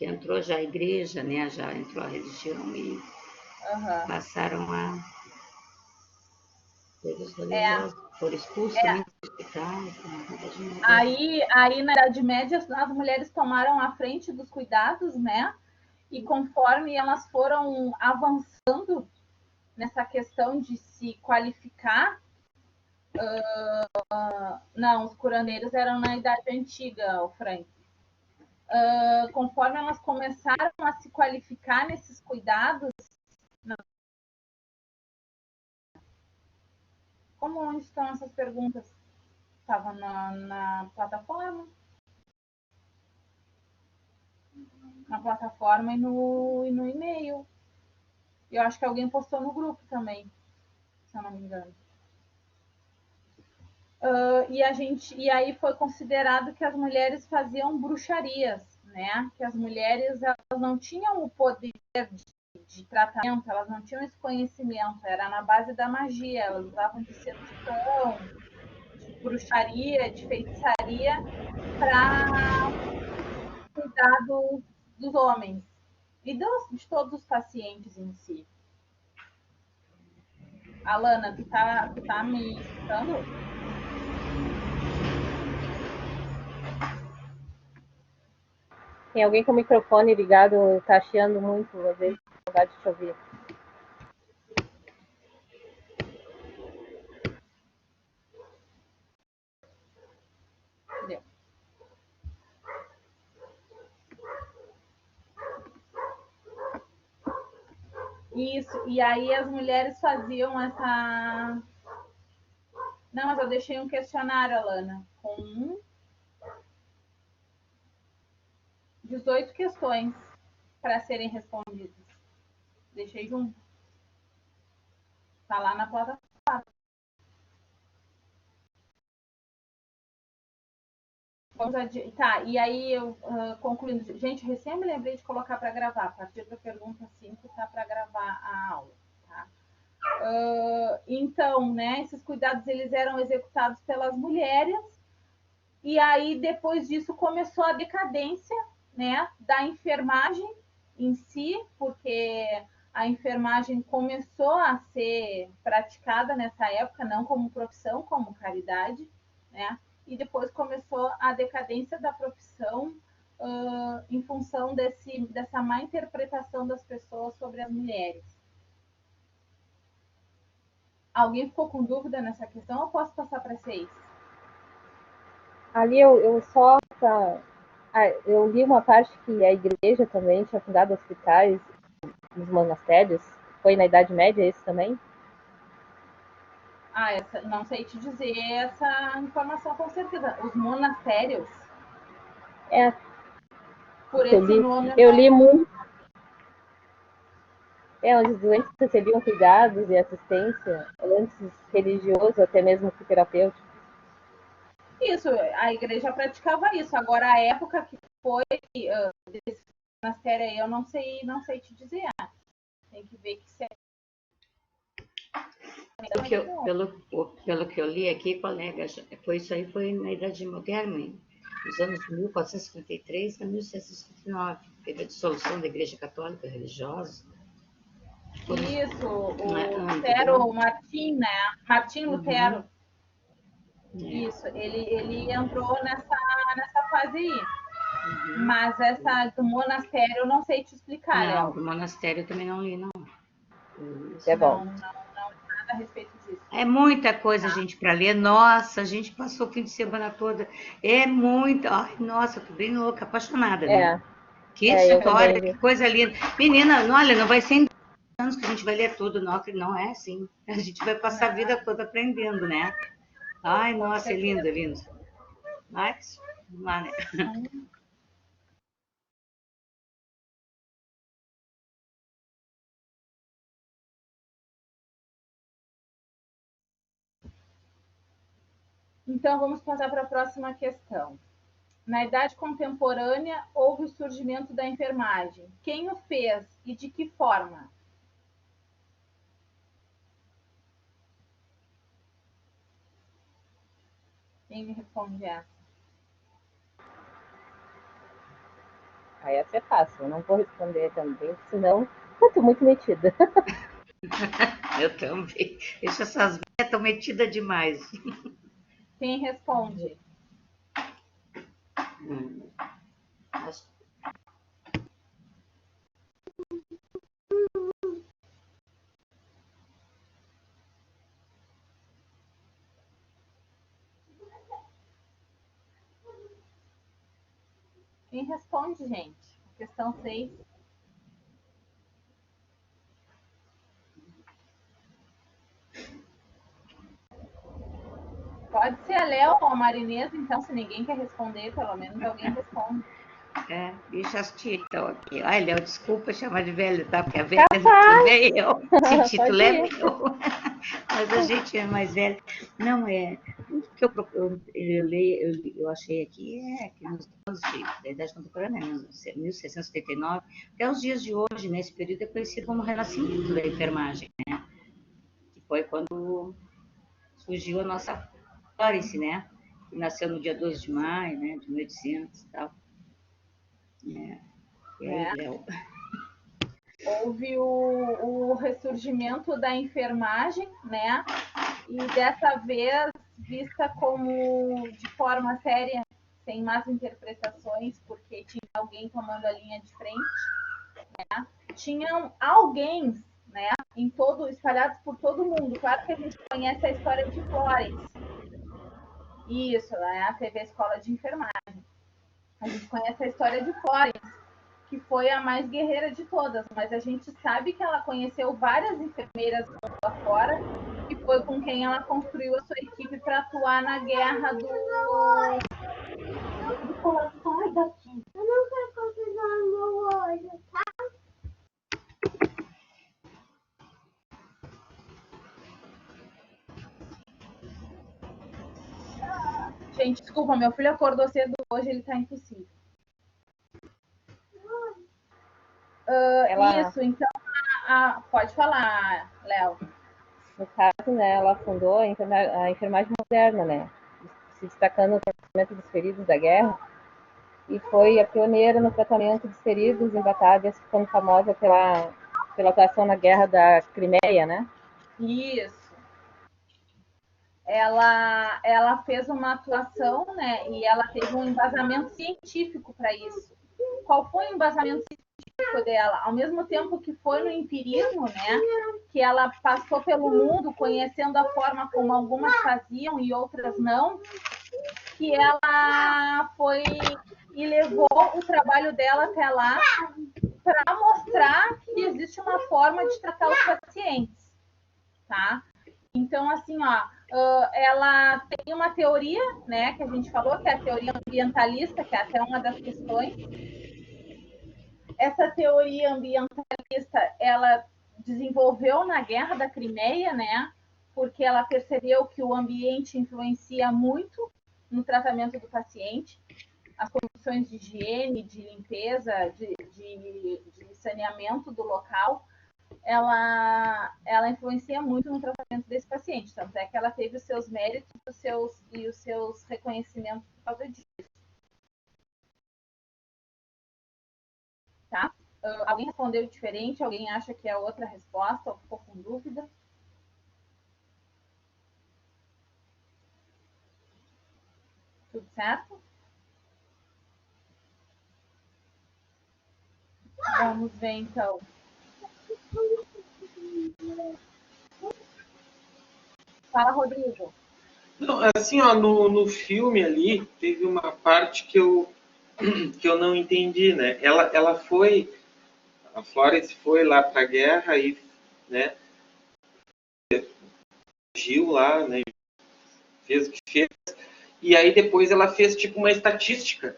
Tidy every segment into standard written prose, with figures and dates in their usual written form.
que entrou já a igreja, né? Já entrou a religião e passaram a coisas religiosas. Foram expulsos também dos hospitais. Aí, na Idade Média, as mulheres tomaram a frente dos cuidados, né? E conforme elas foram avançando nessa questão de se qualificar, não, os curandeiros eram na Idade Antiga, o Frank. Conforme elas começaram a se qualificar nesses cuidados, onde estão essas perguntas? Estava na plataforma. Na plataforma e no e-mail. Eu acho que alguém postou no grupo também, se eu não me engano. E aí foi considerado que as mulheres faziam bruxarias, né? Que as mulheres elas não tinham o poder de tratamento, elas não tinham esse conhecimento, era na base da magia, elas usavam de sedução, de bruxaria, de feitiçaria para cuidar dos homens e de todos os pacientes em si. Alana, tu tá me escutando? Tem alguém com o microfone ligado, tá chiando muito, às vezes, saudade de te ouvir. Isso, e aí as mulheres faziam essa... Não, mas eu deixei um questionário, Alana, com 18 questões para serem respondidas. Deixei junto. Tá lá na plataforma. Tá, e aí eu concluindo. Gente, recém me lembrei de colocar para gravar. A partir da pergunta 5 tá para gravar a aula. Tá? Então, né, esses cuidados eles eram executados pelas mulheres. E aí, depois disso, começou a decadência, né, da enfermagem em si, porque a enfermagem começou a ser praticada nessa época, não como profissão, como caridade, né? E depois começou a decadência da profissão em função dessa má interpretação das pessoas sobre as mulheres. Alguém ficou com dúvida nessa questão ou posso passar para vocês? Ali eu li uma parte que a igreja também tinha fundado hospitais nos monastérios. Foi na Idade Média isso também? Não sei te dizer essa informação com certeza. Os monastérios. Por esse nome. Eu li muito. Onde os doentes recebiam cuidados e assistência, antes religioso, até mesmo terapêutico. Isso, a igreja praticava isso. Agora, a época que foi desse monastério aí, eu não sei te dizer. Tem que ver que pelo que eu li aqui, colega, isso aí foi na Idade Moderna, nos anos 1453 a 1659. Teve a dissolução da Igreja Católica Religiosa. Isso, o Lutero, Martim, né? Martim Lutero. Isso, ele entrou nessa fase aí. Mas essa do monastério eu não sei te explicar, Léo. Não, do monastério eu também não li, não. É bom. Não, nada a respeito disso. É muita coisa, gente, para ler. Nossa, a gente passou o fim de semana todo. É muita. Ai, nossa, eu tô bem louca, apaixonada, né? Que história, que coisa linda. Menina, olha, não vai ser em 2 anos que a gente vai ler tudo, não é assim. A gente vai passar a vida toda aprendendo, né? Ai, nossa, é lindo, é lindo. Mas, vamos lá, né? Então, vamos passar para a próxima questão. Na Idade Contemporânea, houve o surgimento da enfermagem. Quem o fez e de que forma? Quem me responde essa? Aí essa é fácil, eu não vou responder também, senão eu tô muito metida. Eu também. Deixa essas velhas, estão metidas demais. Quem responde? Quem responde, gente? Questão 6. Pode ser a Léo ou a Marinesa, então, se ninguém quer responder, pelo menos alguém responde. Deixa as tias então aqui. Ai, Léo, desculpa chamar de velho, tá? Porque a velha do time é eu. Esse título é meu. Mas a gente é mais velha. Não, o que eu achei aqui que nos anos da Idade Contemporânea, 1679, até os dias de hoje, nesse período, é conhecido como Renascimento da enfermagem, né? Que foi quando surgiu a nossa Florence, né? Que nasceu no dia 12 de maio, né? De 1800 e tal. E aí, Léo? Houve o ressurgimento da enfermagem, né? E dessa vez vista como de forma séria, sem más interpretações, porque tinha alguém tomando a linha de frente, né? Tinham alguém, né, espalhados por todo mundo. Claro que a gente conhece a história de Florence. Isso, né? Teve a escola de enfermagem. A gente conhece a história de Florence, que foi a mais guerreira de todas, mas a gente sabe que ela conheceu várias enfermeiras lá fora e foi com quem ela construiu a sua equipe para atuar na guerra do coração daqui. Eu não quero continuar no meu olho, tá? Gente, desculpa, meu filho acordou cedo hoje, ele tá impossível. Isso, então, pode falar, Léo. No caso, né, ela fundou a enfermagem moderna, né, se destacando no tratamento dos feridos da guerra, e foi a pioneira no tratamento dos feridos em batalhas, ficando famosa pela atuação na guerra da Crimeia, né? Isso. Ela fez uma atuação, né, e ela teve um embasamento científico para isso. Qual foi o embasamento científico dela? Ao mesmo tempo que foi no empirismo, né, que ela passou pelo mundo conhecendo a forma como algumas faziam e outras não, que ela foi e levou o trabalho dela até lá para mostrar que existe uma forma de tratar os pacientes, tá? Então, assim, ela tem uma teoria, né, que a gente falou, que é a teoria ambientalista, que é até uma das questões. Essa teoria ambientalista, ela desenvolveu na Guerra da Crimeia, né, porque ela percebeu que o ambiente influencia muito no tratamento do paciente, as condições de higiene, de limpeza, de saneamento do local, ela influencia muito no tratamento desse paciente. Tanto é que ela teve os seus méritos e os seus reconhecimentos por causa disso. Tá? Alguém respondeu diferente? Alguém acha que é outra resposta ou ficou com dúvida? Tudo certo? Vamos ver então. Fala, Rodrigo. Não, assim, ó, no filme ali, teve uma parte que eu não entendi, né? Ela foi, a Florence foi lá para a guerra e, né, agiu lá, né, fez o que fez, e aí depois ela fez tipo uma estatística,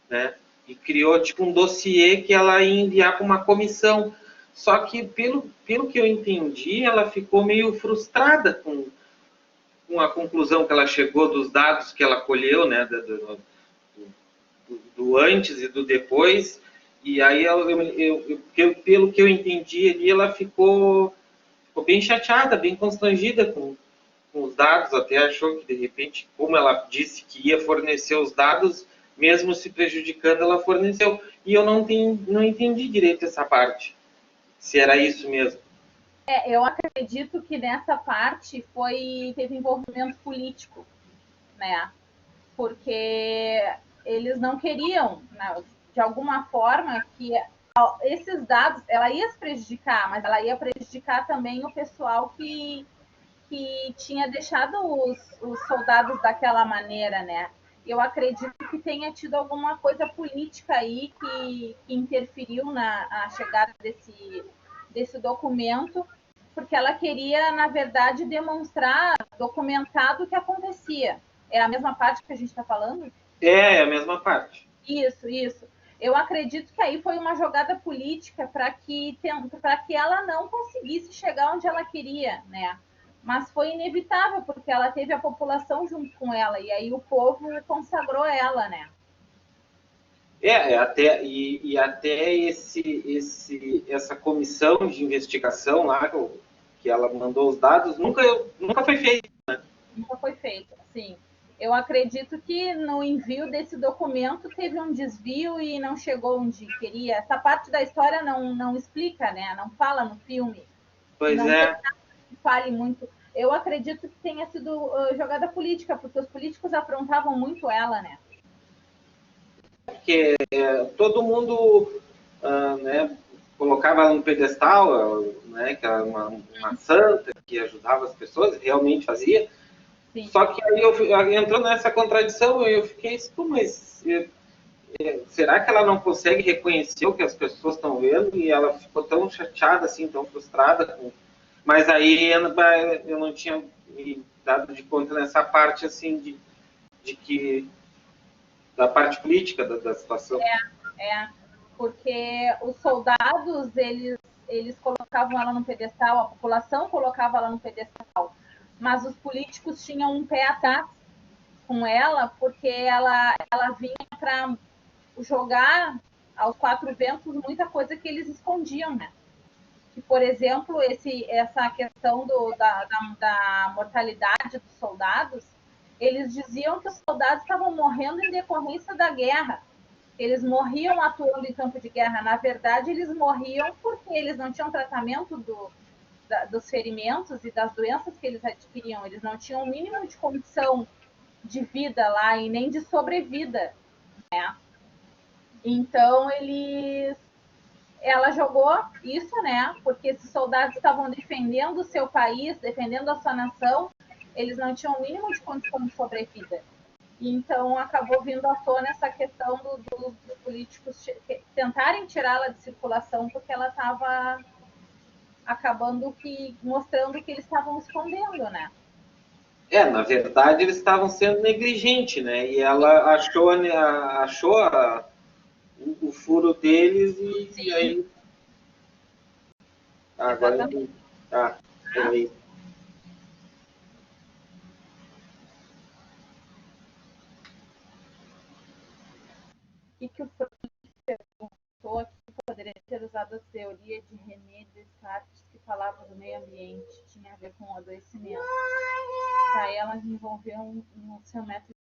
né? E criou tipo um dossiê que ela ia enviar para uma comissão. Só que pelo que eu entendi, ela ficou meio frustrada com a conclusão que ela chegou dos dados que ela colheu, né, do antes e do depois, e aí pelo que eu entendi ali, ela ficou bem chateada, bem constrangida com os dados, até achou que de repente, como ela disse que ia fornecer os dados, mesmo se prejudicando, ela forneceu. E eu não entendi direito essa parte, se era isso mesmo. Eu acredito que nessa parte teve envolvimento político, né? Porque eles não queriam, né, de alguma forma, que esses dados, ela ia se prejudicar, mas ela ia prejudicar também o pessoal que tinha deixado os soldados daquela maneira, né? Eu acredito que tenha tido alguma coisa política aí que interferiu na chegada desse documento, porque ela queria, na verdade, demonstrar, documentado o que acontecia. É a mesma parte que a gente está falando? É a mesma parte. Isso. Eu acredito que aí foi uma jogada política para que ela não conseguisse chegar onde ela queria, né? Mas foi inevitável, porque ela teve a população junto com ela, e aí o povo consagrou ela, né? Até essa comissão de investigação lá, que ela mandou os dados, nunca foi feita, né? Nunca foi feita, sim. Eu acredito que no envio desse documento teve um desvio e não chegou onde queria. Essa parte da história não explica, né? Não fala no filme. Pois não é. Fale muito. Eu acredito que tenha sido jogada política, porque os políticos afrontavam muito ela, né? Porque todo mundo né, colocava ela no pedestal, né, que era uma santa que ajudava as pessoas, realmente fazia. Sim. Só que aí entrou nessa contradição e eu fiquei assim, mas será que ela não consegue reconhecer o que as pessoas estão vendo? E ela ficou tão chateada, assim, tão frustrada. Mas aí eu não tinha me dado de conta nessa parte, assim, de que da parte política da situação. Porque os soldados, eles colocavam ela no pedestal, a população colocava ela no pedestal, mas os políticos tinham um pé atrás com ela, porque ela vinha para jogar aos quatro ventos muita coisa que eles escondiam, né? Que, por exemplo, essa questão da mortalidade dos soldados, eles diziam que os soldados estavam morrendo em decorrência da guerra. Eles morriam atuando em campo de guerra. Na verdade, eles morriam porque eles não tinham tratamento dos ferimentos e das doenças que eles adquiriam. Eles não tinham o mínimo de condição de vida lá e nem de sobrevida, né? Então, ela jogou isso, né? Porque esses soldados estavam defendendo o seu país, defendendo a sua nação, eles não tinham o mínimo de condição de sobrevida. Então, acabou vindo à tona essa questão dos políticos tentarem tirá-la de circulação, porque ela estava acabando mostrando que eles estavam escondendo, né? Na verdade, eles estavam sendo negligentes, né? E ela achou o furo deles e aí... Agora entendi. Peraí. Que o Freud perguntou que poderia ter usado a teoria de René Descartes, que falava do meio ambiente, tinha a ver com o adoecimento. Para ela desenvolver um seu método.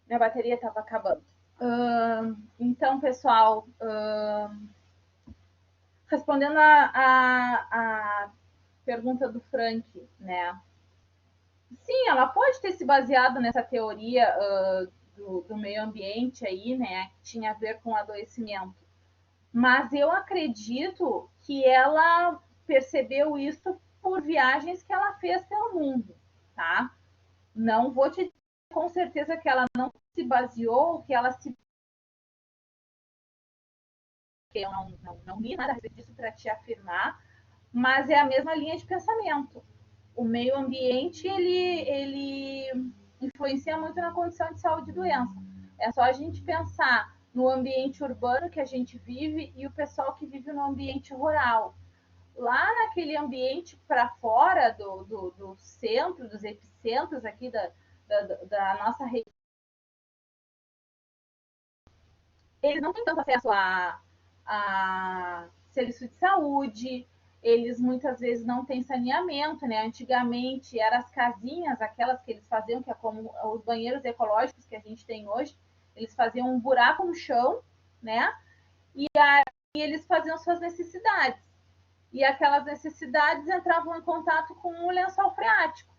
Minha bateria estava acabando. Então, pessoal, respondendo a pergunta do Frank, né? Sim, ela pode ter se baseado nessa teoria do meio ambiente aí, né? Que tinha a ver com adoecimento. Mas eu acredito que ela percebeu isso por viagens que ela fez pelo mundo, tá? Não vou te com certeza que ela não se baseou, que ela se... Eu não li nada a respeito disso para te afirmar, mas é a mesma linha de pensamento. O meio ambiente, ele influencia muito na condição de saúde e doença. É só a gente pensar no ambiente urbano que a gente vive e o pessoal que vive no ambiente rural. Lá naquele ambiente para fora do centro, dos epicentros aqui da nossa região, eles não têm tanto acesso a serviço de saúde, eles muitas vezes não têm saneamento, né? Antigamente eram as casinhas, aquelas que eles faziam, que é como os banheiros ecológicos que a gente tem hoje, eles faziam um buraco no chão, né? E aí eles faziam suas necessidades. E aquelas necessidades entravam em contato com o lençol freático.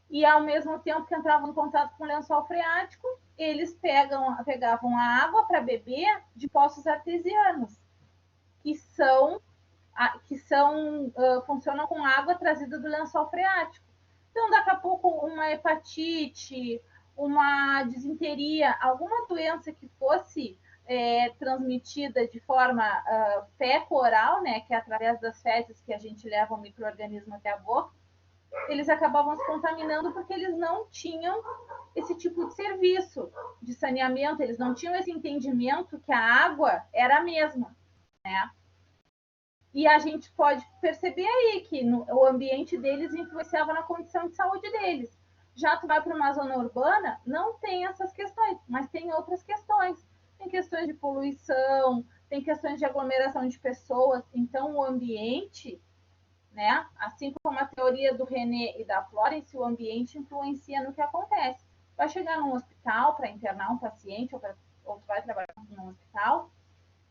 E ao mesmo tempo que entravam em contato com o lençol freático, eles pegavam a água para beber de poços artesianos, que funcionam com água trazida do lençol freático. Então, daqui a pouco, uma hepatite, uma disenteria, alguma doença que fosse transmitida de forma feco-oral, né, que é através das fezes que a gente leva o micro-organismo até a boca, eles acabavam se contaminando porque eles não tinham esse tipo de serviço de saneamento, eles não tinham esse entendimento que a água era a mesma, né? E a gente pode perceber aí que o ambiente deles influenciava na condição de saúde deles. Já tu vai para uma zona urbana, não tem essas questões, mas tem outras questões. Tem questões de poluição, tem questões de aglomeração de pessoas. Então, o ambiente, né? Assim como a teoria do René e da Florence, o ambiente influencia no que acontece. Vai chegar num hospital para internar um paciente, ou tu vai trabalhar num hospital,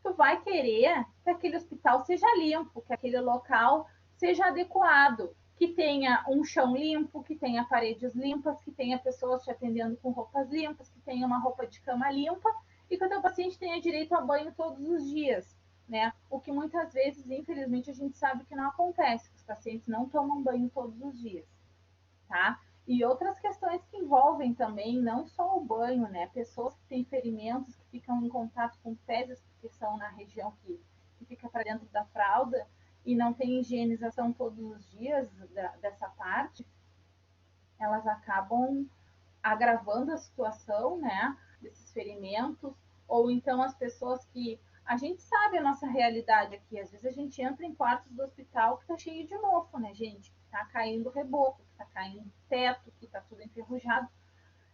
tu vai querer que aquele hospital seja limpo, que aquele local seja adequado, que tenha um chão limpo, que tenha paredes limpas, que tenha pessoas te atendendo com roupas limpas, que tenha uma roupa de cama limpa e que o teu paciente tenha direito a banho todos os dias, né? O que muitas vezes, infelizmente, a gente sabe que não acontece, que os pacientes não tomam banho todos os dias, tá? E outras questões que envolvem também, não só o banho, né? Pessoas que têm ferimentos, que ficam em contato com fezes, porque são na região que fica para dentro da fralda, e não tem higienização todos os dias dessa parte, elas acabam agravando a situação, né? Desses ferimentos, ou então as pessoas que... A gente sabe a nossa realidade aqui, às vezes a gente entra em quartos do hospital que tá cheio de mofo, né, gente? Que tá caindo reboco, que tá caindo teto, que tá tudo enferrujado.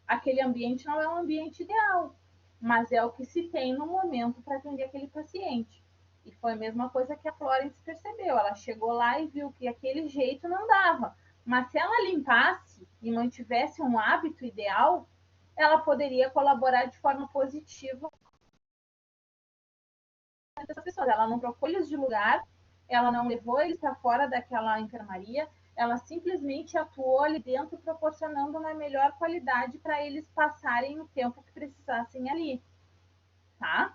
Aquele ambiente não é um ambiente ideal, mas é o que se tem no momento para atender aquele paciente. E foi a mesma coisa que a Florence percebeu. Ela chegou lá e viu que aquele jeito não dava. Mas se ela limpasse e mantivesse um hábito ideal, ela poderia colaborar de forma positiva dessas pessoas. Ela não trocou eles de lugar, ela não levou eles para fora daquela enfermaria, ela simplesmente atuou ali dentro, proporcionando uma melhor qualidade para eles passarem o tempo que precisassem ali, tá?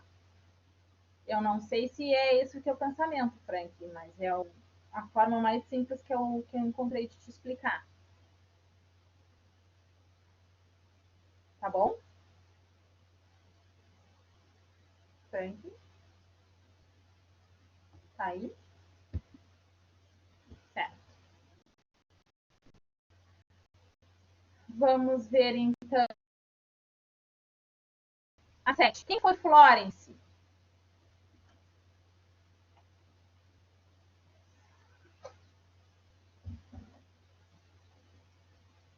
Eu não sei se é esse o teu pensamento, Frank, mas é a forma mais simples que eu encontrei de te explicar. Tá bom? Frank? Tá aí? Certo. Vamos ver, então. A 7. Quem foi Florence?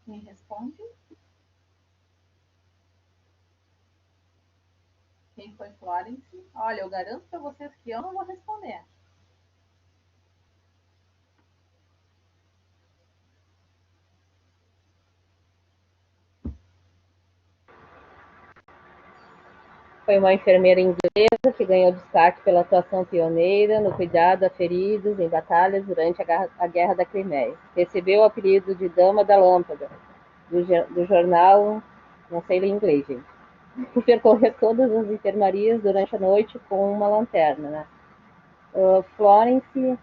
Me responde. Quem foi Florence? Olha, eu garanto para vocês que eu não vou responder. Foi uma enfermeira inglesa que ganhou destaque pela atuação pioneira no cuidado a feridos em batalhas durante a Guerra da Crimeia. Recebeu o apelido de Dama da Lâmpada, do jornal, não sei ler inglês, gente, por percorrer todas as enfermarias durante a noite com uma lanterna, né? Florence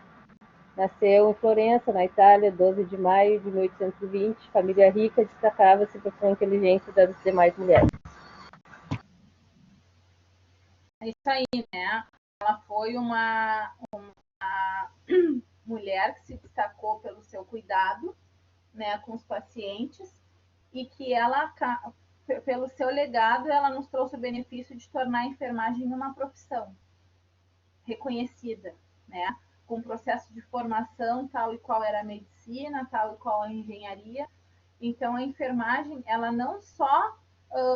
Nasceu em Florença, na Itália, 12 de maio de 1820. Família rica, destacava-se por sua inteligência das demais mulheres. É isso aí, né? Ela foi uma mulher que se destacou pelo seu cuidado, né, com os pacientes, e que ela, pelo seu legado, ela nos trouxe o benefício de tornar a enfermagem uma profissão reconhecida, né? Com processo de formação tal e qual era a medicina, tal e qual a engenharia. Então, a enfermagem, ela não só,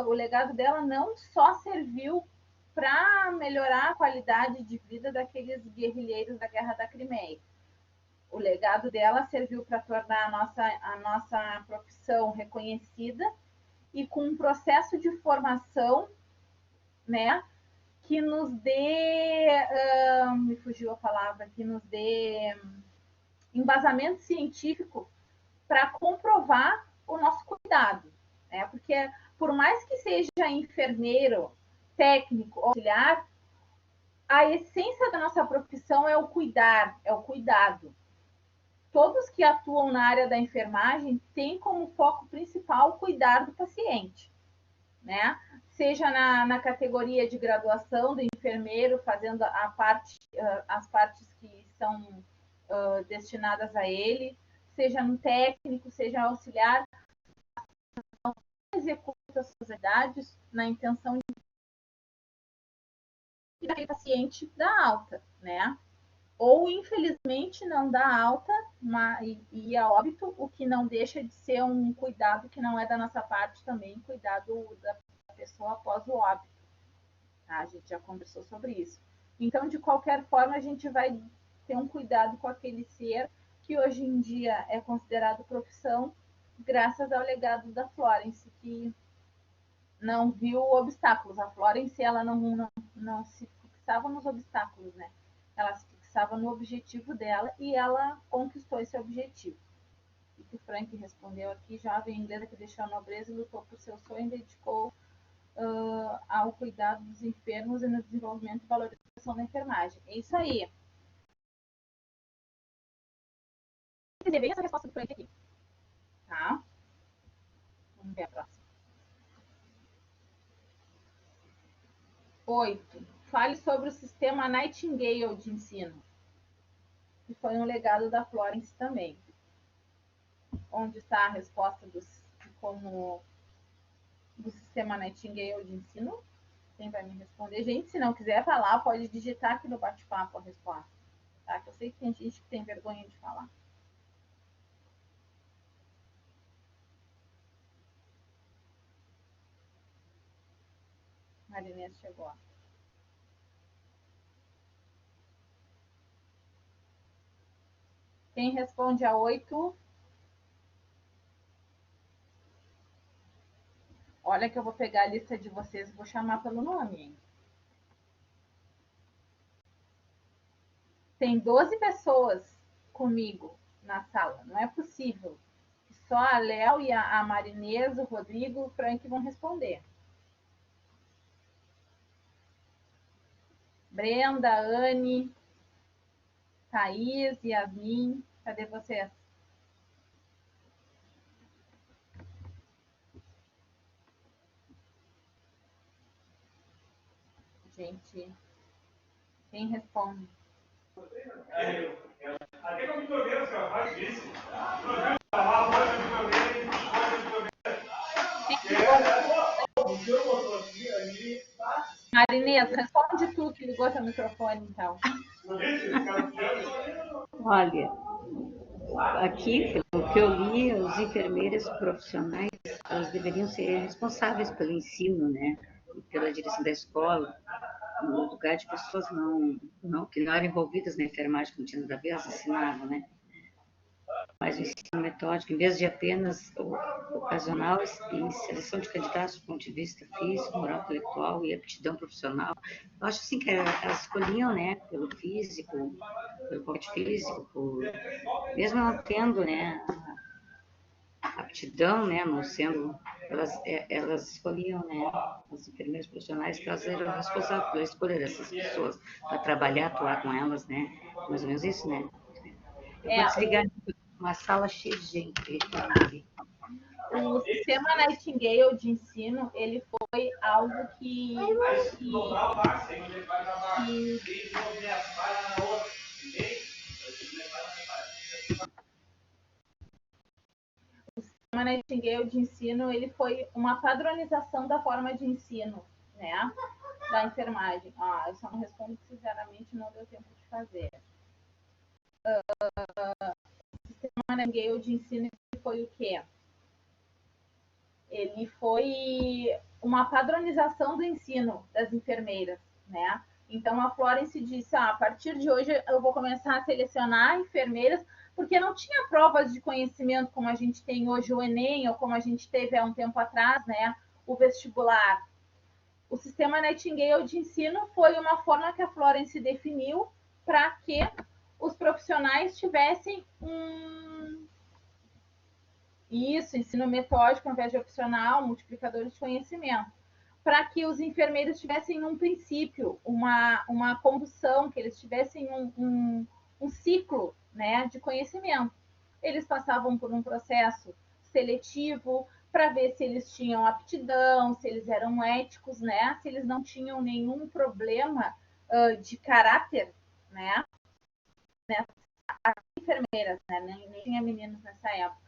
o legado dela não só serviu para melhorar a qualidade de vida daqueles guerrilheiros da Guerra da Crimeia. O legado dela serviu para tornar a nossa profissão reconhecida e com um processo de formação, né, que nos dê, me fugiu a palavra, que nos dê embasamento científico para comprovar o nosso cuidado, né? Porque por mais que seja enfermeiro, técnico, auxiliar, a essência da nossa profissão é o cuidar, é o cuidado. Todos que atuam na área da enfermagem têm como foco principal cuidar do paciente, né? Seja na categoria de graduação do enfermeiro, fazendo as partes que são destinadas a ele, seja no técnico, seja auxiliar, executa as suas atividades na intenção de aquele paciente dar alta, né? Ou, infelizmente, não dá alta e a óbito, o que não deixa de ser um cuidado que não é da nossa parte também, cuidado da pessoa após o óbito. Tá? A gente já conversou sobre isso. Então, de qualquer forma, a gente vai ter um cuidado com aquele ser que hoje em dia é considerado profissão, graças ao legado da Florence, que não viu obstáculos. A Florence, ela não se fixava nos obstáculos, né? Ela se fixava no objetivo dela e ela conquistou esse objetivo. E que o Frank respondeu aqui, jovem inglesa que deixou a nobreza e lutou por seu sonho e dedicou ao cuidado dos enfermos e no desenvolvimento e valorização da enfermagem. É isso aí. Vou dizer bem essa resposta do Frank aqui. Tá? Vamos ver a próxima. 8. Fale sobre o sistema Nightingale de ensino, que foi um legado da Florence também. Onde está a resposta do sistema Nightingale de ensino? Quem vai me responder? Gente, se não quiser falar, pode digitar aqui no bate-papo a resposta. Tá? Que eu sei que tem gente que tem vergonha de falar. Marinês chegou. Quem responde a 8? Olha que eu vou pegar a lista de vocês e vou chamar pelo nome, hein? Tem 12 pessoas comigo na sala. Não é possível que só a Léo e a Marinês, o Rodrigo e o Frank vão responder. Brenda, Anne, Thaís, Yasmin, cadê vocês? Gente, quem responde? Até que eu me tornei, o senhor faz isso. Marinês, responde tu que ligou teu microfone, então. Olha, aqui, pelo que eu li, os enfermeiros profissionais, elas deveriam ser responsáveis pelo ensino, né? E pela direção da escola, no lugar de pessoas que não eram envolvidas na enfermagem, como tinha nada a ver, elas ensinavam, né? Mas o ensino metódico, em vez de apenas ocasional e seleção de candidatos do ponto de vista físico, moral, intelectual e aptidão profissional, eu acho assim que elas escolhiam, né, pelo físico, pelo porte físico, mesmo não tendo, né, aptidão, né, não sendo, elas escolhiam, né, os enfermeiros profissionais, que elas eram responsáveis pela escolha dessas pessoas, para trabalhar, atuar com elas, né, mais ou menos isso, né. Eu vou desligar uma sala cheia de gente. O sistema Nightingale de ensino, ele foi algo que o sistema Nightingale de ensino, ele foi uma padronização da forma de ensino, né, da enfermagem. Eu só não respondo que, sinceramente, não deu tempo de fazer. O sistema Nightingale de ensino foi o quê? Ele foi uma padronização do ensino das enfermeiras, né? Então a Florence disse: a partir de hoje eu vou começar a selecionar enfermeiras, porque não tinha provas de conhecimento como a gente tem hoje o Enem, ou como a gente teve há um tempo atrás, né? O vestibular. O sistema Nightingale de ensino foi uma forma que a Florence definiu para que os profissionais tivessem ensino metódico ao invés de opcional, multiplicadores de conhecimento, para que os enfermeiros tivessem um princípio, uma condução, que eles tivessem um ciclo, né, de conhecimento. Eles passavam por um processo seletivo para ver se eles tinham aptidão, se eles eram éticos, né, se eles não tinham nenhum problema de caráter, né, as enfermeiras, né, nem tinha meninos nessa época,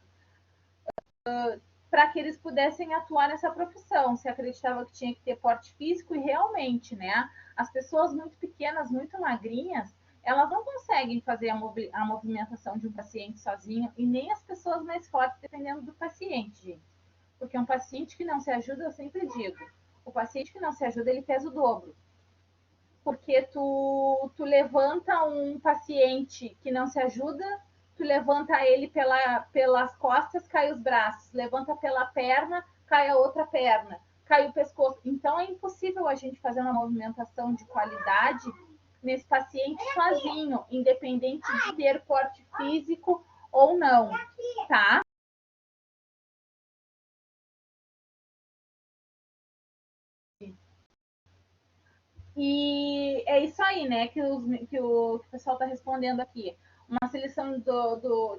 para que eles pudessem atuar nessa profissão. Se acreditava que tinha que ter porte físico, e realmente, né, as pessoas muito pequenas, muito magrinhas, elas não conseguem fazer a movimentação de um paciente sozinho, e nem as pessoas mais fortes, dependendo do paciente, gente. Porque um paciente que não se ajuda, eu sempre digo, o paciente que não se ajuda, ele pesa o dobro. Porque tu levanta um paciente que não se ajuda, tu levanta ele pelas costas, cai os braços, levanta pela perna, cai a outra perna, cai o pescoço. Então é impossível a gente fazer uma movimentação de qualidade nesse paciente sozinho, independente de ter porte físico ou não, tá? E é isso aí, né, que o pessoal está respondendo aqui. Uma seleção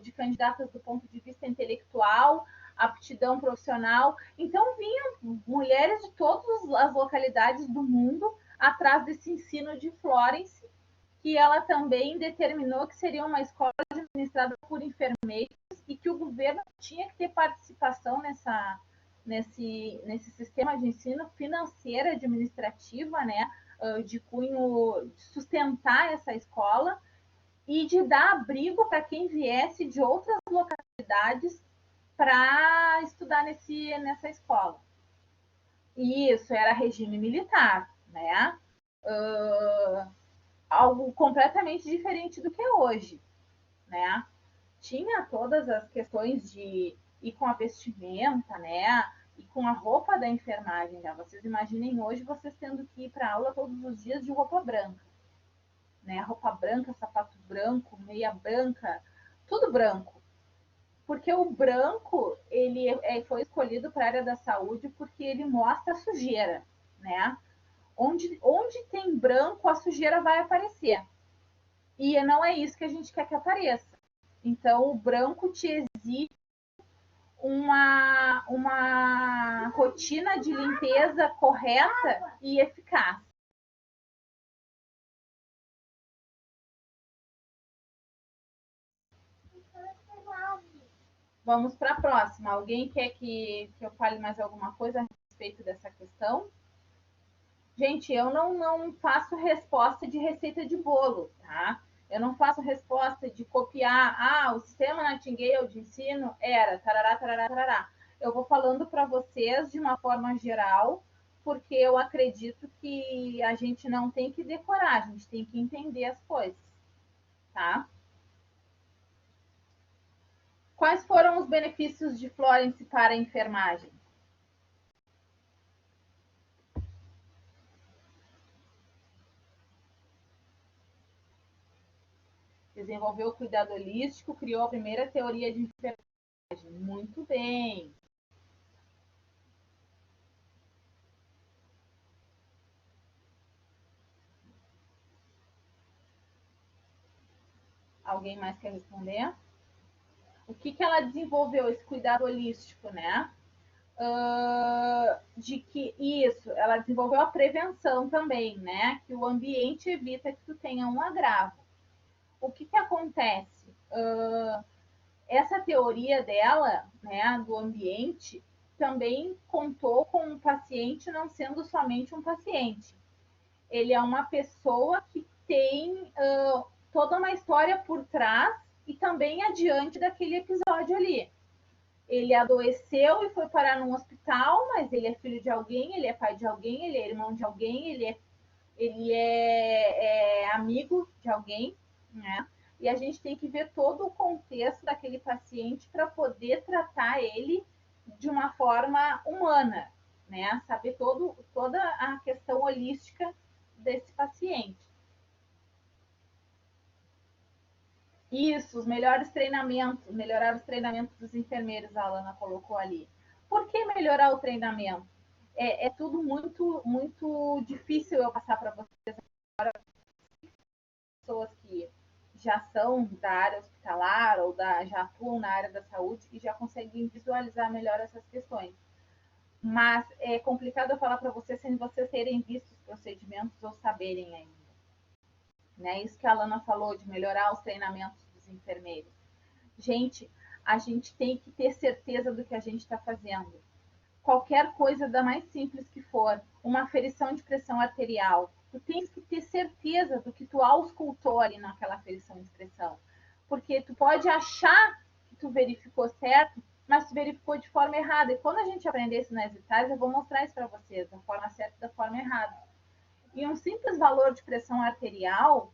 de candidatas do ponto de vista intelectual, aptidão profissional. Então, vinham mulheres de todas as localidades do mundo atrás desse ensino de Florence, que ela também determinou que seria uma escola administrada por enfermeiros e que o governo tinha que ter participação nesse sistema de ensino financeira, administrativa, né, de cunho, de sustentar essa escola e de dar abrigo para quem viesse de outras localidades para estudar nessa escola. E isso era regime militar, né? Algo completamente diferente do que é hoje, né? Tinha todas as questões de ir com a vestimenta, né? E com a roupa da enfermagem. Né? Vocês imaginem hoje vocês tendo que ir para aula todos os dias de roupa branca. Né? Roupa branca, sapato branco, meia branca, tudo branco. Porque o branco, ele foi escolhido para a área da saúde porque ele mostra a sujeira, né? Onde tem branco, a sujeira vai aparecer. E não é isso que a gente quer que apareça. Então, o branco te exige uma rotina de limpeza correta e eficaz. Vamos para a próxima. Alguém quer que eu fale mais alguma coisa a respeito dessa questão? Gente, eu não faço resposta de receita de bolo, tá? Eu não faço resposta de copiar, o sistema Nightingale de ensino era tarará, tarará, tarará. Eu vou falando para vocês de uma forma geral, porque eu acredito que a gente não tem que decorar, a gente tem que entender as coisas, tá? Quais foram os benefícios de Florence para a enfermagem? Desenvolveu o cuidado holístico, criou a primeira teoria de enfermagem. Muito bem. Alguém mais quer responder? O que ela desenvolveu, esse cuidado holístico, né? De que isso, ela desenvolveu a prevenção também, né? Que o ambiente evita que tu tenha um agravo. O que acontece? Essa teoria dela, né, do ambiente, também contou com um paciente não sendo somente um paciente. Ele é uma pessoa que tem toda uma história por trás e também adiante daquele episódio ali. Ele adoeceu e foi parar num hospital, mas ele é filho de alguém, ele é pai de alguém, ele é irmão de alguém, ele é amigo de alguém, né? E a gente tem que ver todo o contexto daquele paciente para poder tratar ele de uma forma humana, né? Saber toda a questão holística desse paciente. Isso, os melhores treinamentos, melhorar os treinamentos dos enfermeiros, a Alana colocou ali. Por que melhorar o treinamento? É tudo muito, muito difícil eu passar para vocês agora, pessoas que já são da área hospitalar ou já atuam na área da saúde e já conseguem visualizar melhor essas questões. Mas é complicado eu falar para vocês sem vocês terem visto os procedimentos ou saberem ainda. Né? Isso que a Alana falou de melhorar os treinamentos dos enfermeiros. Gente, a gente tem que ter certeza do que a gente está fazendo. Qualquer coisa, da mais simples que for, uma aferição de pressão arterial, tu tens que ter certeza do que tu auscultou ali naquela aferição de pressão. Porque tu pode achar que tu verificou certo, mas tu verificou de forma errada. E quando a gente aprender sinais vitais, eu vou mostrar isso para vocês, da forma certa e da forma errada. E um simples valor de pressão arterial,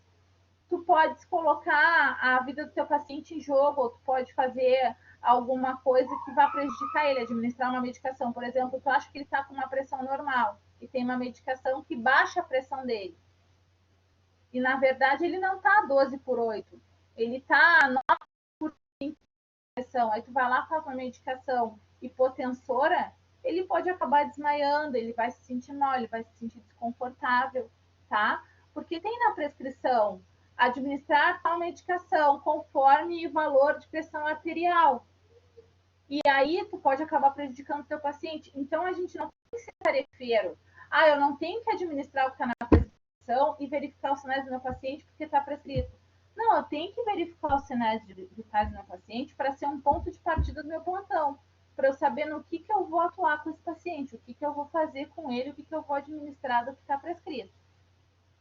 tu pode colocar a vida do teu paciente em jogo, ou tu pode fazer alguma coisa que vá prejudicar ele, administrar uma medicação. Por exemplo, tu acha que ele está com uma pressão normal e tem uma medicação que baixa a pressão dele. E, na verdade, ele não está 12/8. Ele está 9/5 de pressão. Aí tu vai lá, faz uma medicação hipotensora, ele pode acabar desmaiando, ele vai se sentir mal, ele vai se sentir desconfortável, tá? Porque tem na prescrição administrar tal medicação conforme o valor de pressão arterial. E aí tu pode acabar prejudicando o teu paciente. Então a gente não tem que ser tarefeiro. Eu não tenho que administrar o que está na prescrição e verificar os sinais do meu paciente porque está prescrito. Não, eu tenho que verificar os sinais vitais do meu paciente para ser um ponto de partida do meu plantão, para eu saber no que eu vou atuar com esse paciente, o que eu vou fazer com ele, o que eu vou administrar do que está prescrito,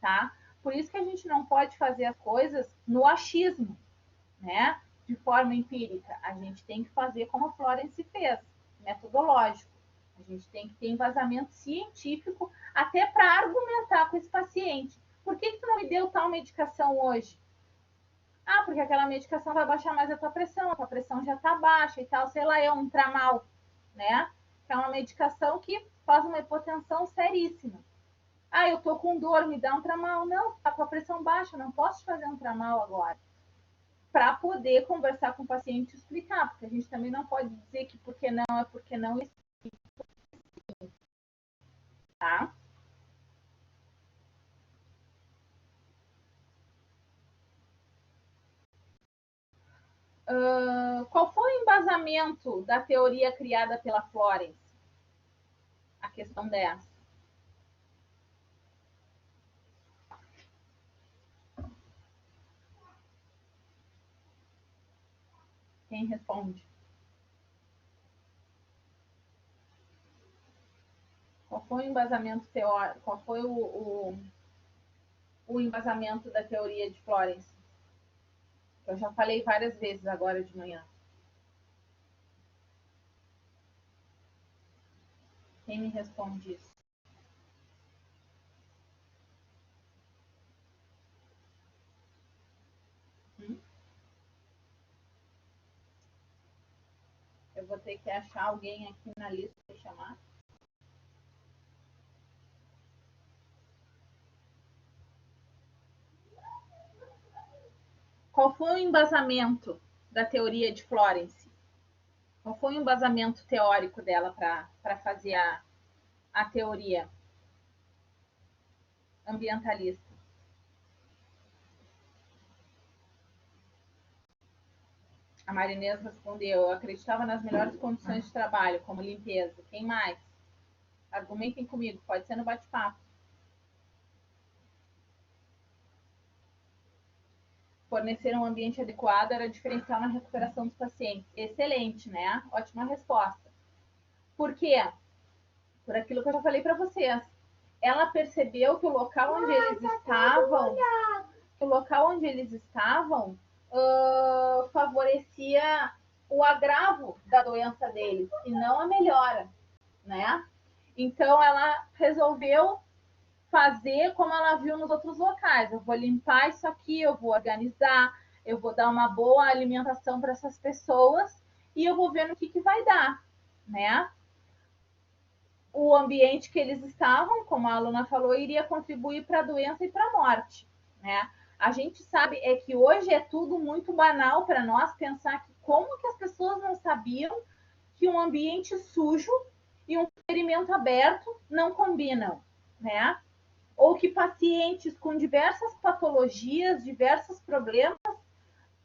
tá? Por isso que a gente não pode fazer as coisas no achismo, né? De forma empírica. A gente tem que fazer como a Florence fez, metodológico. A gente tem que ter embasamento científico até para argumentar com esse paciente. Por que tu não me deu tal medicação hoje? Porque aquela medicação vai baixar mais a tua pressão já está baixa e tal, sei lá, é um tramal, né? Que é uma medicação que faz uma hipotensão seríssima. Eu tô com dor, me dá um tramal. Não, tá com a pressão baixa, não posso te fazer um tramal agora. Para poder conversar com o paciente e explicar, porque a gente também não pode dizer que porque não é porque não, tá? Qual foi o embasamento da teoria criada pela Florence? A questão dessa. Quem responde? Qual foi o embasamento teórico? Qual foi o embasamento da teoria de Florence? Eu já falei várias vezes agora de manhã. Quem me responde isso? Eu vou ter que achar alguém aqui na lista e chamar. Qual foi o embasamento da teoria de Florence? Qual foi o embasamento teórico dela para fazer a teoria ambientalista? A Marinês respondeu: eu acreditava nas melhores condições de trabalho, como limpeza. Quem mais? Argumentem comigo, pode ser no bate-papo. Fornecer um ambiente adequado era diferencial na recuperação dos pacientes. Excelente, né? Ótima resposta. Por quê? Por aquilo que eu já falei para vocês. Ela percebeu que o local onde eles estavam, favorecia o agravo da doença deles e não a melhora, né? Então ela resolveu fazer como ela viu nos outros locais. Eu vou limpar isso aqui, eu vou organizar, eu vou dar uma boa alimentação para essas pessoas e eu vou ver no que vai dar, né? O ambiente que eles estavam, como a aluna falou, iria contribuir para a doença e para a morte, né? A gente sabe que hoje é tudo muito banal para nós pensar que como que as pessoas não sabiam que um ambiente sujo e um ferimento aberto não combinam, né? Ou que pacientes com diversas patologias, diversos problemas,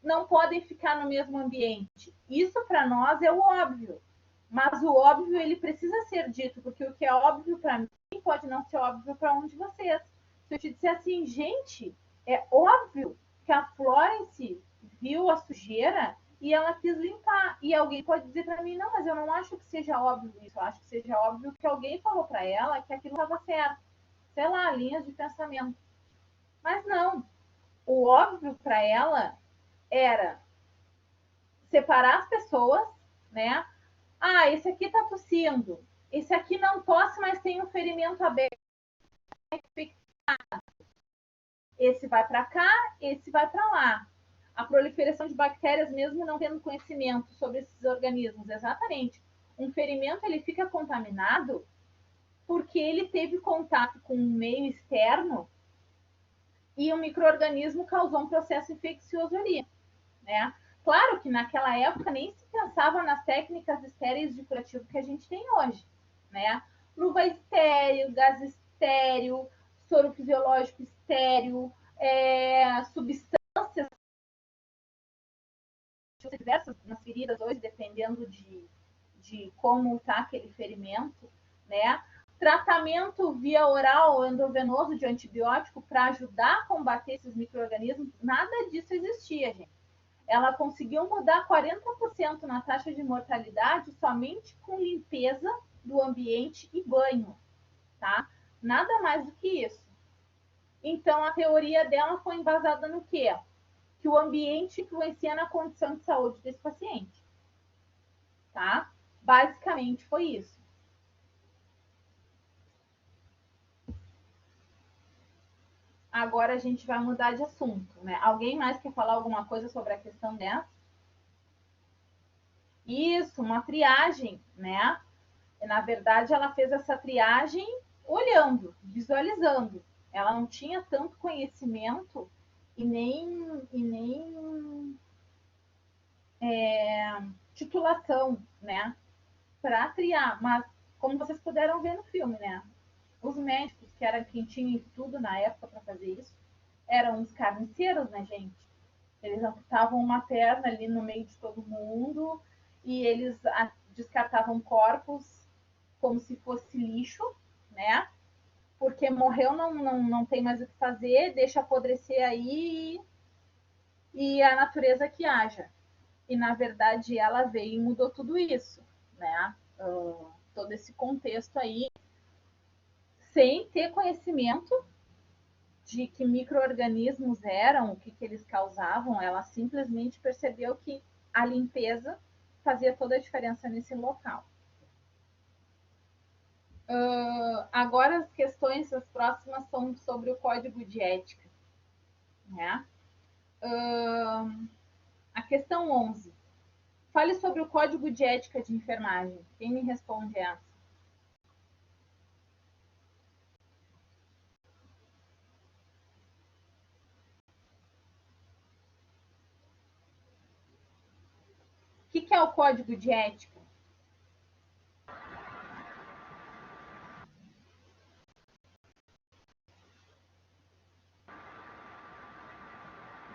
não podem ficar no mesmo ambiente. Isso para nós é o óbvio, mas o óbvio ele precisa ser dito, porque o que é óbvio para mim pode não ser óbvio para um de vocês. Se eu te disser assim, gente, é óbvio que a Florence viu a sujeira e ela quis limpar. E alguém pode dizer para mim, não, mas eu não acho que seja óbvio isso. Eu acho que seja óbvio que alguém falou para ela que aquilo estava certo. Sei lá, linhas de pensamento. Mas não. O óbvio para ela era separar as pessoas, né? Ah, esse aqui tá tossindo. Esse aqui não tosse, mas tem um ferimento aberto. Esse vai para cá, esse vai para lá. A proliferação de bactérias, mesmo não tendo conhecimento sobre esses organismos, exatamente. Um ferimento ele fica contaminado porque ele teve contato com um meio externo e o micro-organismo causou um processo infeccioso ali, né? Claro que naquela época nem se pensava nas técnicas estéreis de curativo que a gente tem hoje, né? Luva estéreo, gás estéreo, soro fisiológico estéreo, substâncias diversas nas feridas hoje, dependendo de como está aquele ferimento, né? Tratamento via oral ou endovenoso de antibiótico para ajudar a combater esses micro-organismos, nada disso existia, gente. Ela conseguiu mudar 40% na taxa de mortalidade somente com limpeza do ambiente e banho, tá? Nada mais do que isso. Então, a teoria dela foi embasada no quê? Que o ambiente influencia na condição de saúde desse paciente, tá? Basicamente foi isso. Agora a gente vai mudar de assunto, né? Alguém mais quer falar alguma coisa sobre a questão dessa? Isso, uma triagem, né? Na verdade, ela fez essa triagem olhando, visualizando. Ela não tinha tanto conhecimento e nem titulação, né? Para triar. Mas, como vocês puderam ver no filme, né? Os médicos, que eram quem tinha tudo na época para fazer isso, eram uns carniceiros, né, gente? Eles amputavam uma perna ali no meio de todo mundo e eles descartavam corpos como se fosse lixo, né? Porque morreu, não tem mais o que fazer, deixa apodrecer aí e a natureza que haja. E na verdade ela veio e mudou tudo isso, né? Todo esse contexto aí, sem ter conhecimento de que micro-organismos eram, o que eles causavam, ela simplesmente percebeu que a limpeza fazia toda a diferença nesse local. Agora as questões, as próximas são sobre o código de ética, né? A questão 11. Fale sobre o código de ética de enfermagem. Quem me responde essa? O que é o código de ética?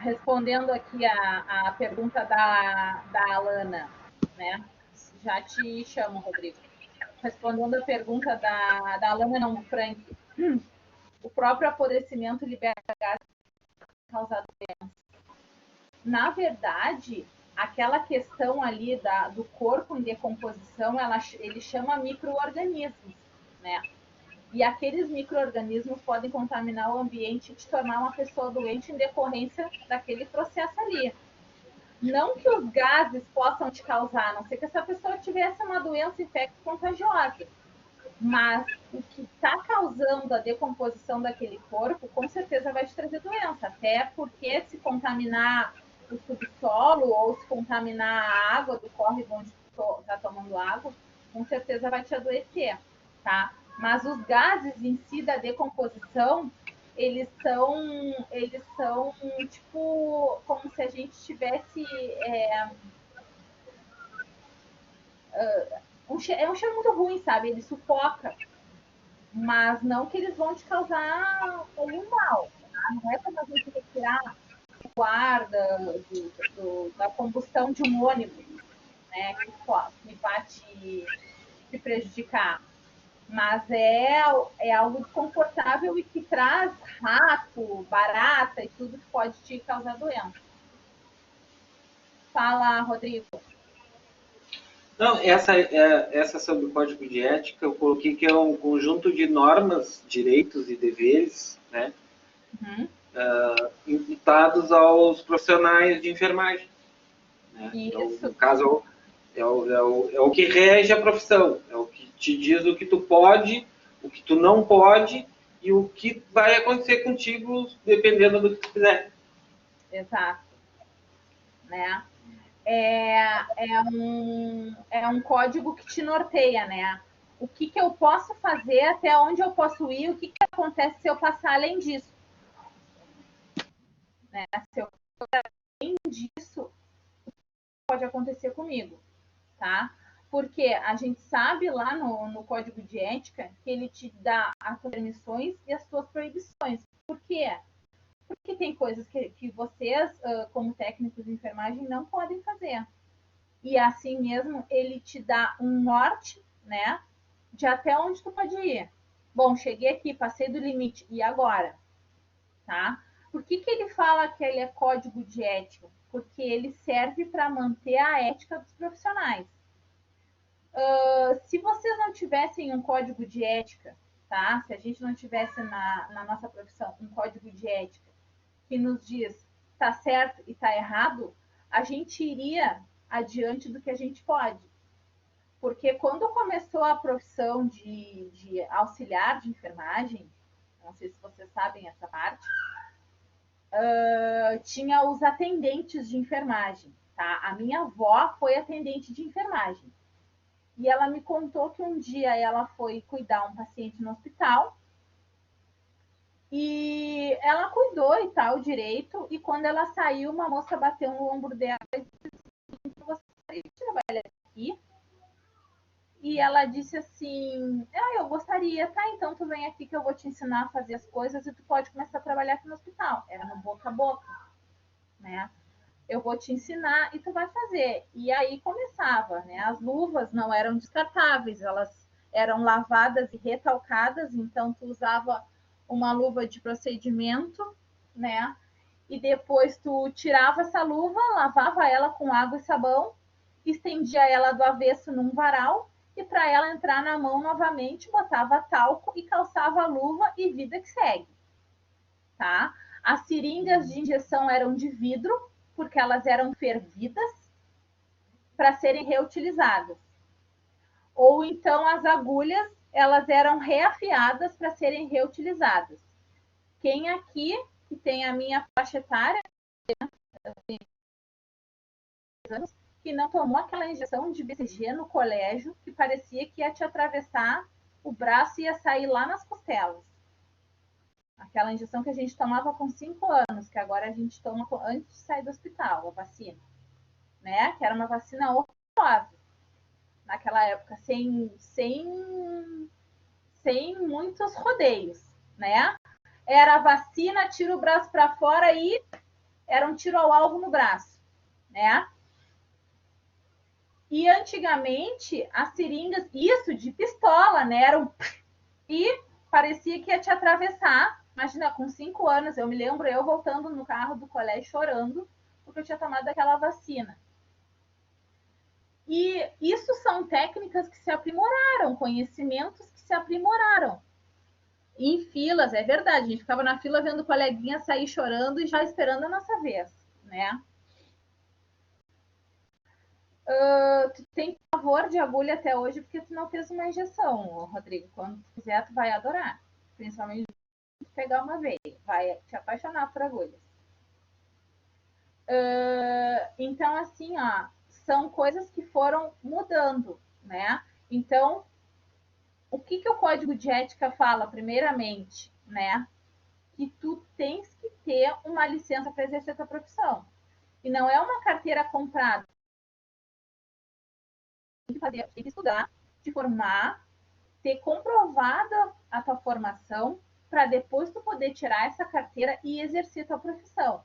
respondendo aqui a pergunta da Alana, né? Já te chamo, Rodrigo. Respondendo a pergunta da Alana, não, do Frank. O próprio apodrecimento libera gases causados doenças. Na verdade, aquela questão ali do corpo em decomposição, ele chama micro-organismos, né? E aqueles micro-organismos podem contaminar o ambiente e te tornar uma pessoa doente em decorrência daquele processo ali. Não que os gases possam te causar, a não ser que essa pessoa tivesse uma doença infecto-contagiosa. Mas o que está causando a decomposição daquele corpo, com certeza vai te trazer doença. Até porque se contaminar o subsolo ou se contaminar a água do córrego onde tu está tomando água, com certeza vai te adoecer, tá? Mas os gases em si da decomposição, eles são tipo como se a gente tivesse um cheiro muito ruim, sabe? Ele sufoca, mas não que eles vão te causar algum mal. Tá? Não é como a gente retirar o ar da combustão de um ônibus, né? Que vai te prejudicar. Mas é algo desconfortável e que traz rato, barata e tudo que pode te causar doença. Fala, Rodrigo. Não, essa sobre o código de ética, eu coloquei que é um conjunto de normas, direitos e deveres, né? Imputados aos profissionais de enfermagem. Né? Então, no caso, é o que rege a profissão, é o que te diz o que tu pode, o que tu não pode e o que vai acontecer contigo dependendo do que tu fizer. Exato. Né? É um código que te norteia, né? O que eu posso fazer, até onde eu posso ir, o que acontece se eu passar além disso. Né? Se eu passar além disso, pode acontecer comigo, tá? Porque a gente sabe lá no código de ética que ele te dá as suas permissões e as suas proibições. Por quê? Porque tem coisas que vocês, como técnicos de enfermagem, não podem fazer. E assim mesmo, ele te dá um norte, né? De até onde tu pode ir. Bom, cheguei aqui, passei do limite, e agora? Tá? Por que ele fala que ele é código de ética? Porque ele serve para manter a ética dos profissionais. Se vocês não tivessem um código de ética, tá? Se a gente não tivesse na nossa profissão um código de ética que nos diz tá certo e tá errado, a gente iria adiante do que a gente pode. Porque quando começou a profissão de auxiliar de enfermagem, não sei se vocês sabem essa parte, tinha os atendentes de enfermagem. Tá? A minha avó foi atendente de enfermagem. E ela me contou que um dia ela foi cuidar um paciente no hospital e ela cuidou e tal direito, e quando ela saiu, uma moça bateu no ombro dela e disse: você trabalha aqui? E ela disse assim: eu gostaria, tá? Então tu vem aqui que eu vou te ensinar a fazer as coisas e tu pode começar a trabalhar aqui no hospital. Era no boca a boca, né? Eu vou te ensinar e tu vai fazer. E aí começava, né? As luvas não eram descartáveis, elas eram lavadas e retalcadas, então tu usava uma luva de procedimento, né? E depois tu tirava essa luva, lavava ela com água e sabão, estendia ela do avesso num varal, e para ela entrar na mão novamente, botava talco e calçava a luva, e vida que segue. Tá? As seringas de injeção eram de vidro, porque elas eram fervidas para serem reutilizadas. Ou então as agulhas, elas eram reafiadas para serem reutilizadas. Quem aqui, que tem a minha faixa etária, que não tomou aquela injeção de BCG no colégio, que parecia que ia te atravessar o braço e ia sair lá nas costelas. Aquela injeção que a gente tomava com 5 anos, que agora a gente toma antes de sair do hospital, a vacina. Né? Que era uma vacina horrorosa. Naquela época, sem muitos rodeios, né? Era a vacina, tira o braço para fora e era um tiro ao alvo no braço, né? E antigamente, as seringas, isso de pistola, né? E parecia que ia te atravessar. Imagina, com 5 anos, eu me lembro eu voltando no carro do colégio chorando, porque eu tinha tomado aquela vacina. E isso são técnicas que se aprimoraram, conhecimentos que se aprimoraram. Em filas, é verdade, a gente ficava na fila vendo o coleguinha sair chorando e já esperando a nossa vez, né? Tu tem pavor de agulha até hoje porque tu não fez uma injeção, Rodrigo. Quando tu fizer, tu vai adorar. Principalmente se pegar uma vez. Vai te apaixonar por agulhas. Então, assim, ó, são coisas que foram mudando, né? Então, o que o Código de Ética fala, primeiramente, né? Que tu tens que ter uma licença para exercer a tua profissão. E não é uma carteira comprada. Tem que estudar, te formar, ter comprovada a tua formação, para depois tu poder tirar essa carteira e exercer tua profissão.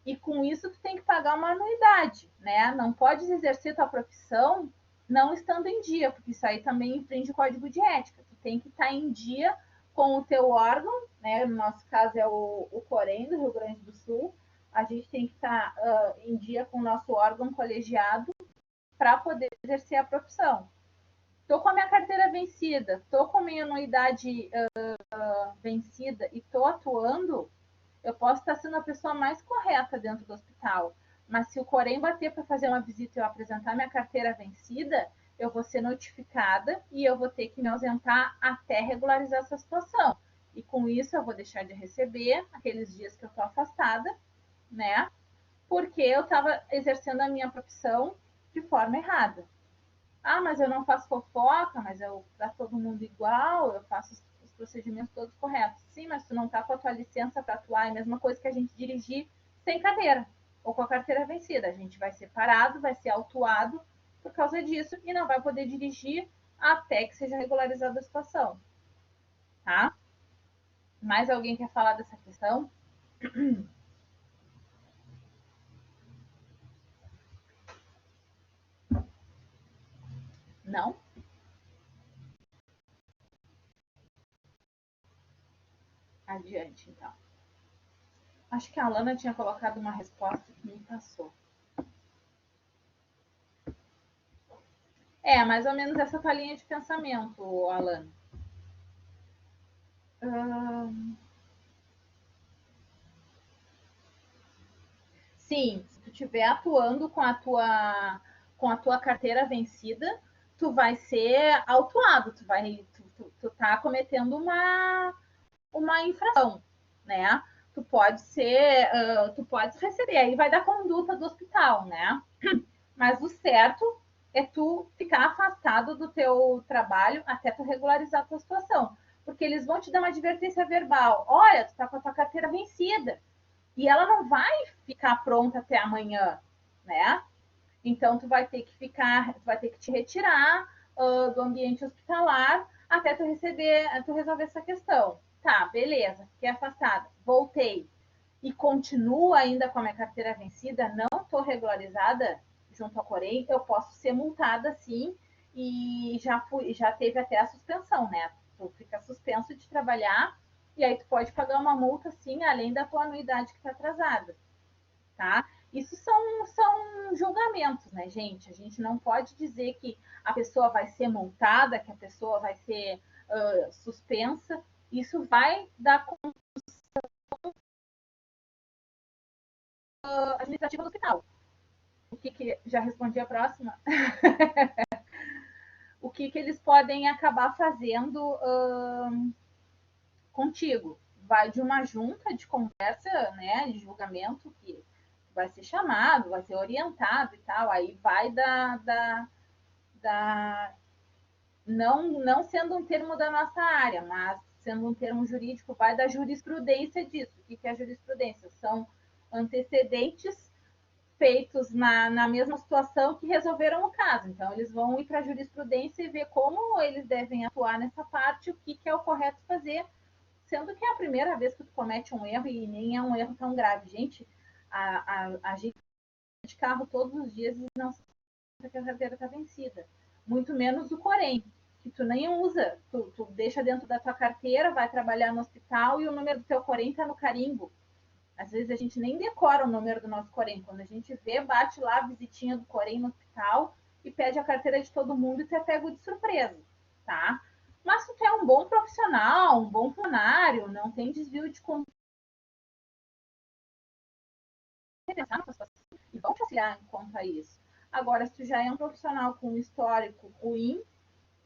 E com isso tu tem que pagar uma anuidade, né? Não podes exercer tua profissão não estando em dia, porque isso aí também infringe o Código de Ética. Tu tem que estar em dia com o teu órgão, né? No nosso caso é o Corém, do Rio Grande do Sul. A gente tem que estar em dia com o nosso órgão colegiado para poder exercer a profissão. Estou com a minha carteira vencida, estou com a minha anuidade vencida e estou atuando, eu posso estar sendo a pessoa mais correta dentro do hospital. Mas se o Corém bater para fazer uma visita e eu apresentar minha carteira vencida, eu vou ser notificada e eu vou ter que me ausentar até regularizar essa situação. E com isso eu vou deixar de receber aqueles dias que eu estou afastada, né? Porque eu estava exercendo a minha profissão de forma errada. Ah, mas eu não faço fofoca, mas eu trato todo mundo igual, eu faço os procedimentos todos corretos. Sim, mas tu não tá com a tua licença para atuar, é a mesma coisa que a gente dirigir sem carteira ou com a carteira vencida. A gente vai ser parado, vai ser autuado por causa disso e não vai poder dirigir até que seja regularizada a situação. Tá? Mais alguém quer falar dessa questão? Não? Adiante, então. Acho que a Alana tinha colocado uma resposta que me passou. É, mais ou menos essa tua linha de pensamento, Alana. Sim, se tu estiver atuando com a tua carteira vencida, tu vai ser autuado, tu tá cometendo uma infração, né? Tu pode receber, aí vai da conduta do hospital, né? Mas o certo é tu ficar afastado do teu trabalho até tu regularizar a tua situação. Porque eles vão te dar uma advertência verbal. Olha, tu tá com a tua carteira vencida. E ela não vai ficar pronta até amanhã, né? Então tu vai ter que te retirar do ambiente hospitalar até tu resolver essa questão. Tá, beleza, fiquei afastada, voltei e continuo ainda com a minha carteira vencida, não estou regularizada junto ao Corém, eu posso ser multada sim e já teve até a suspensão, né? Tu fica suspenso de trabalhar e aí tu pode pagar uma multa sim, além da tua anuidade que está atrasada, tá? Isso são julgamentos, né, gente? A gente não pode dizer que a pessoa vai ser multada, que a pessoa vai ser suspensa. Isso vai dar administrativa do hospital. O que já respondi a próxima? O que eles podem acabar fazendo contigo? Vai de uma junta de conversa, né, de julgamento, que vai ser chamado, vai ser orientado e tal, aí vai não sendo um termo da nossa área, mas sendo um termo jurídico, vai da jurisprudência disso. O que é a jurisprudência? São antecedentes feitos na mesma situação que resolveram o caso. Então, eles vão ir para a jurisprudência e ver como eles devem atuar nessa parte, o que é o correto fazer, sendo que é a primeira vez que tu comete um erro e nem é um erro tão grave. Gente, A gente de carro todos os dias e não sabe que a carteira está vencida. Muito menos o Corém, que tu nem usa. Tu deixa dentro da tua carteira, vai trabalhar no hospital e o número do teu Corém está no carimbo. Às vezes a gente nem decora o número do nosso Corém. Quando a gente vê, bate lá a visitinha do Corém no hospital e pede a carteira de todo mundo e tu é pego de surpresa, tá? Mas se tu é um bom profissional, um bom funcionário, não tem desvio de e vão te auxiliar quanto a isso. Agora, se tu já é um profissional com um histórico ruim,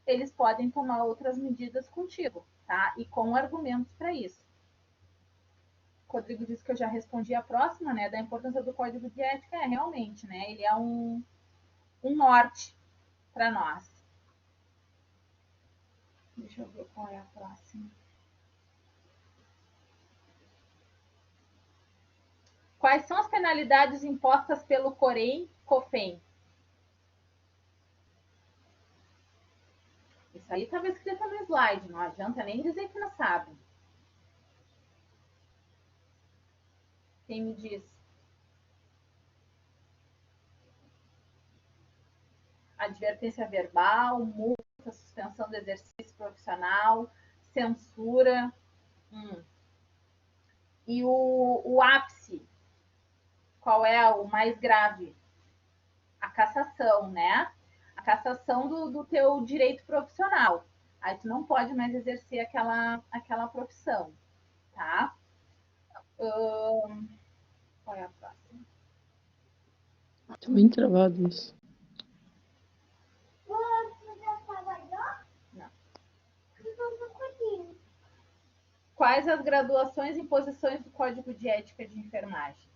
eles podem tomar outras medidas contigo, tá? E com argumentos para isso. O Rodrigo disse que eu já respondi a próxima, né? Da importância do código de ética, realmente, né? Ele é um norte para nós. Deixa eu ver qual é a próxima. Quais são as penalidades impostas pelo Corém-COFEN? Isso aí estava escrito no slide, não adianta nem dizer que não sabe. Quem me diz? Advertência verbal, multa, suspensão do exercício profissional, censura. E o ápice, qual é o mais grave? A cassação, né? A cassação do teu direito profissional. Aí tu não pode mais exercer aquela profissão, tá? Qual é a próxima? Tá bem travado isso. Não. Quais as graduações e posições do Código de Ética de Enfermagem?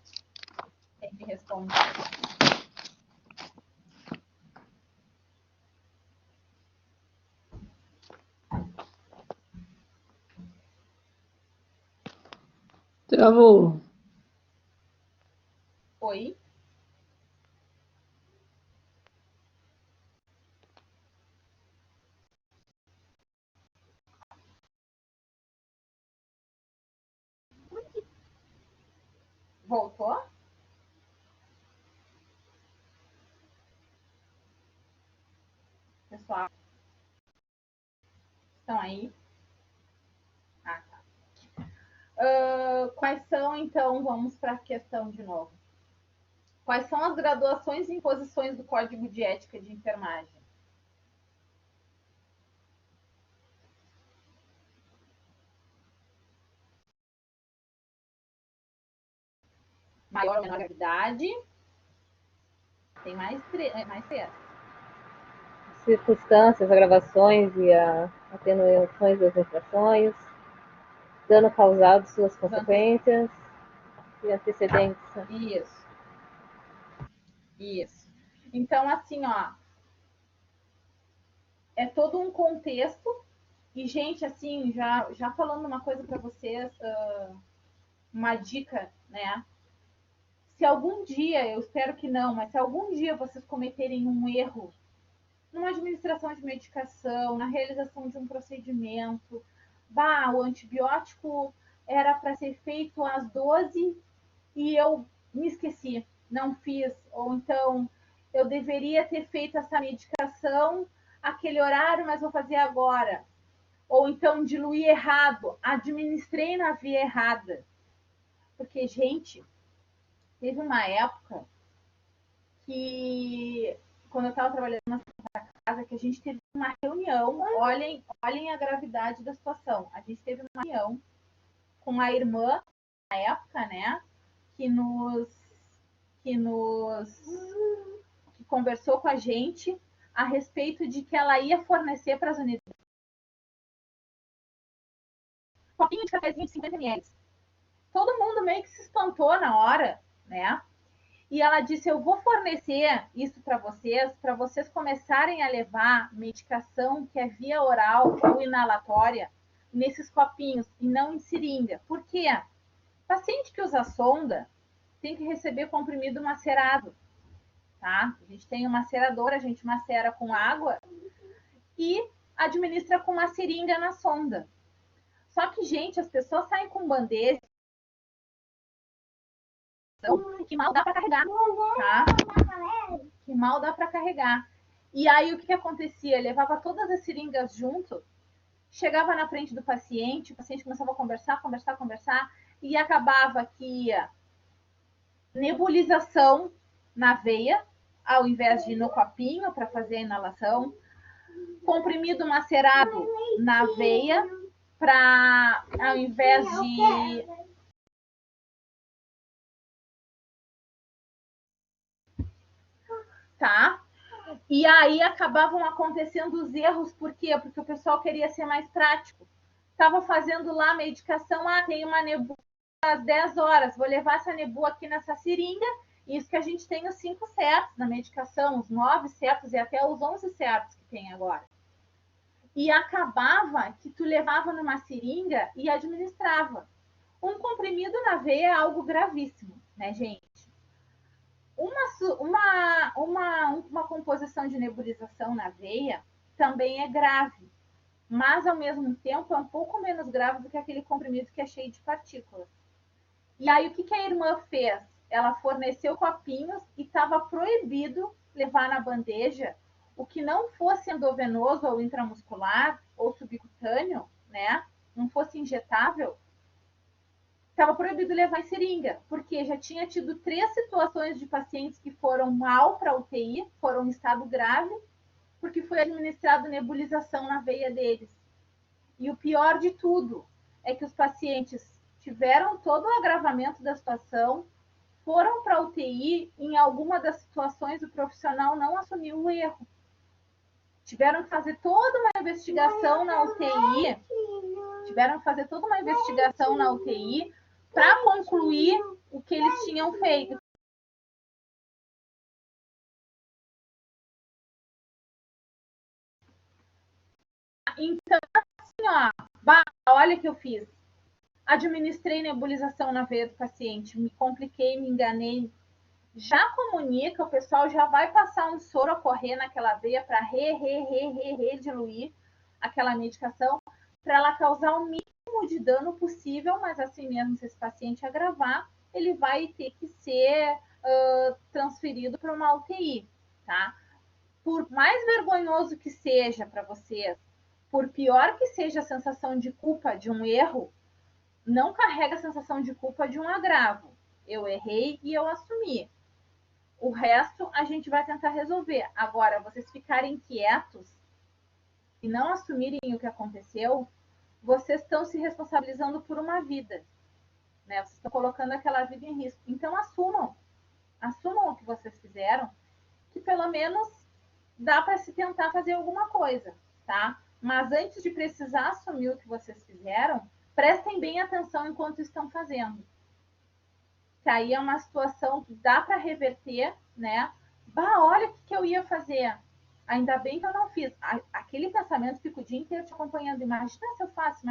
Quem me responde? Travou. Oi? Voltou? Pessoal? Estão aí? Ah, tá. Quais são, então, vamos para a questão de novo. Quais são as graduações e imposições do Código de Ética de Enfermagem? Maior ou menor gravidade? Tem mais três. Circunstâncias, agravações e atenuações das infrações, dano causado, suas consequências e antecedentes. Isso. Então, assim, ó, é todo um contexto e, gente, assim, já falando uma coisa para vocês, uma dica, né? Se algum dia, eu espero que não, mas se algum dia vocês cometerem um erro numa administração de medicação, na realização de um procedimento, o antibiótico era para ser feito às 12 e eu me esqueci, não fiz, ou então eu deveria ter feito essa medicação aquele horário, mas vou fazer agora. Ou então diluí errado, administrei na via errada. Porque, gente, teve uma época que, quando eu estava trabalhando na casa, que a gente teve uma reunião, olhem a gravidade da situação. A gente teve uma reunião com a irmã, na época, né, que conversou com a gente a respeito de que ela ia fornecer para as unidades um copinho de cafezinho de 50 ml. Todo mundo meio que se espantou na hora, né? E ela disse, eu vou fornecer isso para vocês começarem a levar medicação que é via oral ou inalatória nesses copinhos e não em seringa. Por quê? O paciente que usa sonda tem que receber comprimido macerado, tá? A gente tem uma maceradora, a gente macera com água e administra com uma seringa na sonda. Só que, gente, as pessoas saem com bandeja que mal dá para carregar, tá? Que mal dá para carregar. E aí o que acontecia? Levava todas as seringas junto, chegava na frente do paciente, o paciente começava a conversar, e acabava que ia nebulização na veia, ao invés de ir no copinho para fazer a inalação, comprimido macerado na veia, para ao invés de tá? E aí acabavam acontecendo os erros, por quê? Porque o pessoal queria ser mais prático. Estava fazendo lá a medicação, tem uma nebu às 10 horas, vou levar essa nebu aqui nessa seringa, isso que a gente tem os 5 certos na medicação, os 9 certos e até os 11 certos que tem agora. E acabava que tu levava numa seringa e administrava. Um comprimido na veia é algo gravíssimo, né, gente? Uma composição de nebulização na veia também é grave, mas ao mesmo tempo é um pouco menos grave do que aquele comprimido que é cheio de partículas. E aí o que a irmã fez? Ela forneceu copinhos e estava proibido levar na bandeja o que não fosse endovenoso ou intramuscular ou subcutâneo, né? Não fosse injetável, estava proibido levar em seringa, porque já tinha tido 3 situações de pacientes que foram mal para a UTI, foram em estado grave, porque foi administrado nebulização na veia deles. E o pior de tudo é que os pacientes tiveram todo o agravamento da situação, foram para a UTI, em alguma das situações o profissional não assumiu o erro. Tiveram que fazer toda uma investigação na UTI, para concluir o que eles tinham feito. Então, assim, olha o que eu fiz. Administrei nebulização na veia do paciente, me compliquei, me enganei. Já comunica, o pessoal já vai passar um soro a correr naquela veia para rediluir aquela medicação, para ela causar o mínimo de dano possível, mas assim mesmo, se esse paciente agravar, ele vai ter que ser transferido para uma UTI, tá? Por mais vergonhoso que seja para vocês, por pior que seja a sensação de culpa de um erro, não carrega a sensação de culpa de um agravo. Eu errei e eu assumi. O resto a gente vai tentar resolver. Agora, vocês ficarem quietos e não assumirem o que aconteceu, vocês estão se responsabilizando por uma vida, né? Vocês estão colocando aquela vida em risco. Então, assumam o que vocês fizeram, que pelo menos dá para se tentar fazer alguma coisa, tá? Mas antes de precisar assumir o que vocês fizeram, prestem bem atenção enquanto estão fazendo. Que aí é uma situação que dá para reverter, né? Olha o que eu ia fazer. Ainda bem que eu não fiz. Aquele pensamento fica o dia inteiro te acompanhando. Imagina se eu faço.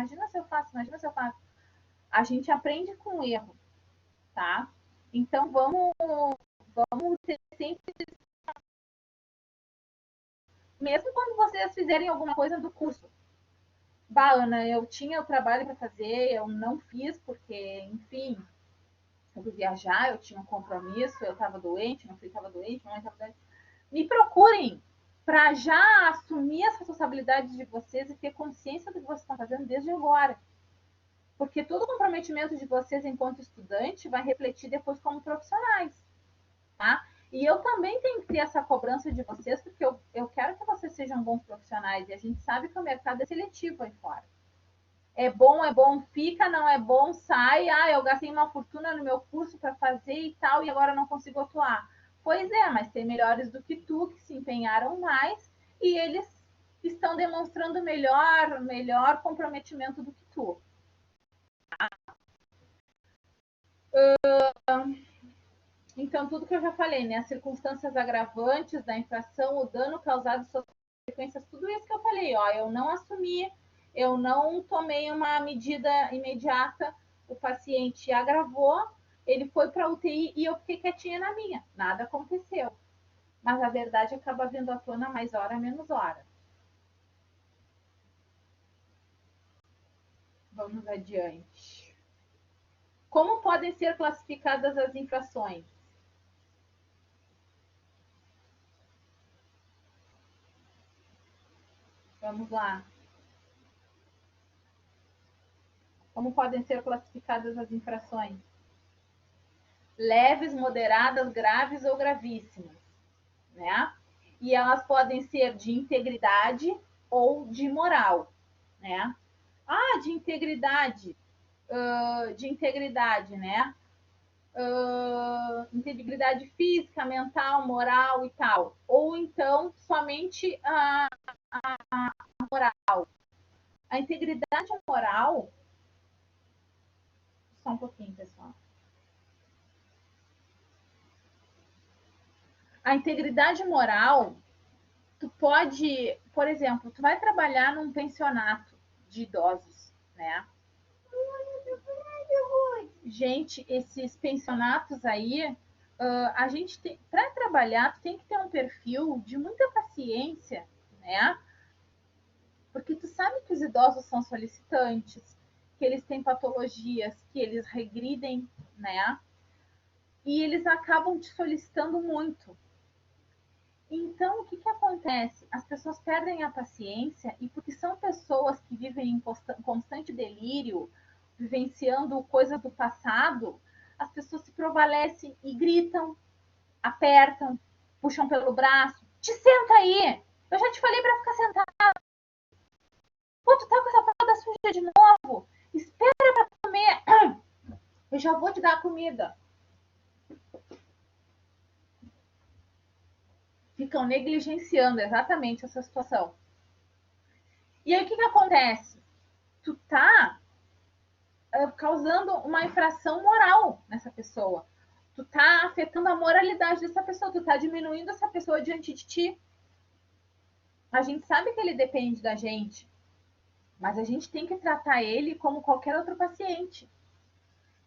A gente aprende com o erro, tá? Então vamos ter sempre... Mesmo quando vocês fizerem alguma coisa do curso. Ana, eu tinha o trabalho para fazer, eu não fiz porque, enfim, eu fui viajar, eu tinha um compromisso, eu estava doente, meu filho estava doente, minha mãe estava doente. Me procurem para já assumir as responsabilidades de vocês e ter consciência do que vocês estão fazendo desde agora. Porque todo o comprometimento de vocês enquanto estudante vai refletir depois como profissionais, tá? E eu também tenho que ter essa cobrança de vocês, porque eu quero que vocês sejam bons profissionais, e a gente sabe que o mercado é seletivo aí fora. É bom, fica, não é bom, sai. Eu gastei uma fortuna no meu curso para fazer e tal, e agora não consigo atuar. Pois é, mas tem melhores do que tu, que se empenharam mais, e eles estão demonstrando melhor comprometimento do que tu. Então, tudo que eu já falei, né? As circunstâncias agravantes da infração, o dano causado, suas consequências, tudo isso que eu falei, eu não assumi, eu não tomei uma medida imediata, o paciente agravou, ele foi para a UTI e eu fiquei quietinha na minha, nada aconteceu. Mas a verdade acaba vindo à tona mais hora, menos hora. Vamos adiante. Como podem ser classificadas as infrações? Vamos lá. Como podem ser classificadas as infrações? Leves, moderadas, graves ou gravíssimas, né? E elas podem ser de integridade ou de moral, né? De integridade, né? Integridade física, mental, moral e tal. Ou então, somente a moral. A integridade moral... Só um pouquinho, pessoal. A integridade moral, tu pode, por exemplo, tu vai trabalhar num pensionato de idosos, né? Gente, esses pensionatos aí, a gente tem, para trabalhar, tu tem que ter um perfil de muita paciência, né? Porque tu sabe que os idosos são solicitantes, que eles têm patologias, que eles regridem, né? E eles acabam te solicitando muito. Então, o que acontece? As pessoas perdem a paciência e porque são pessoas que vivem em constante delírio, vivenciando coisas do passado, as pessoas se prevalecem e gritam, apertam, puxam pelo braço. Te senta aí! Eu já te falei para ficar sentado. Pô, tu tá com essa fralda suja de novo? Espera para comer. Eu já vou te dar a comida. Ficam negligenciando exatamente essa situação. E aí o que acontece? Tu tá causando uma infração moral nessa pessoa. Tu tá afetando a moralidade dessa pessoa, tu tá diminuindo essa pessoa diante de ti. A gente sabe que ele depende da gente, mas a gente tem que tratar ele como qualquer outro paciente.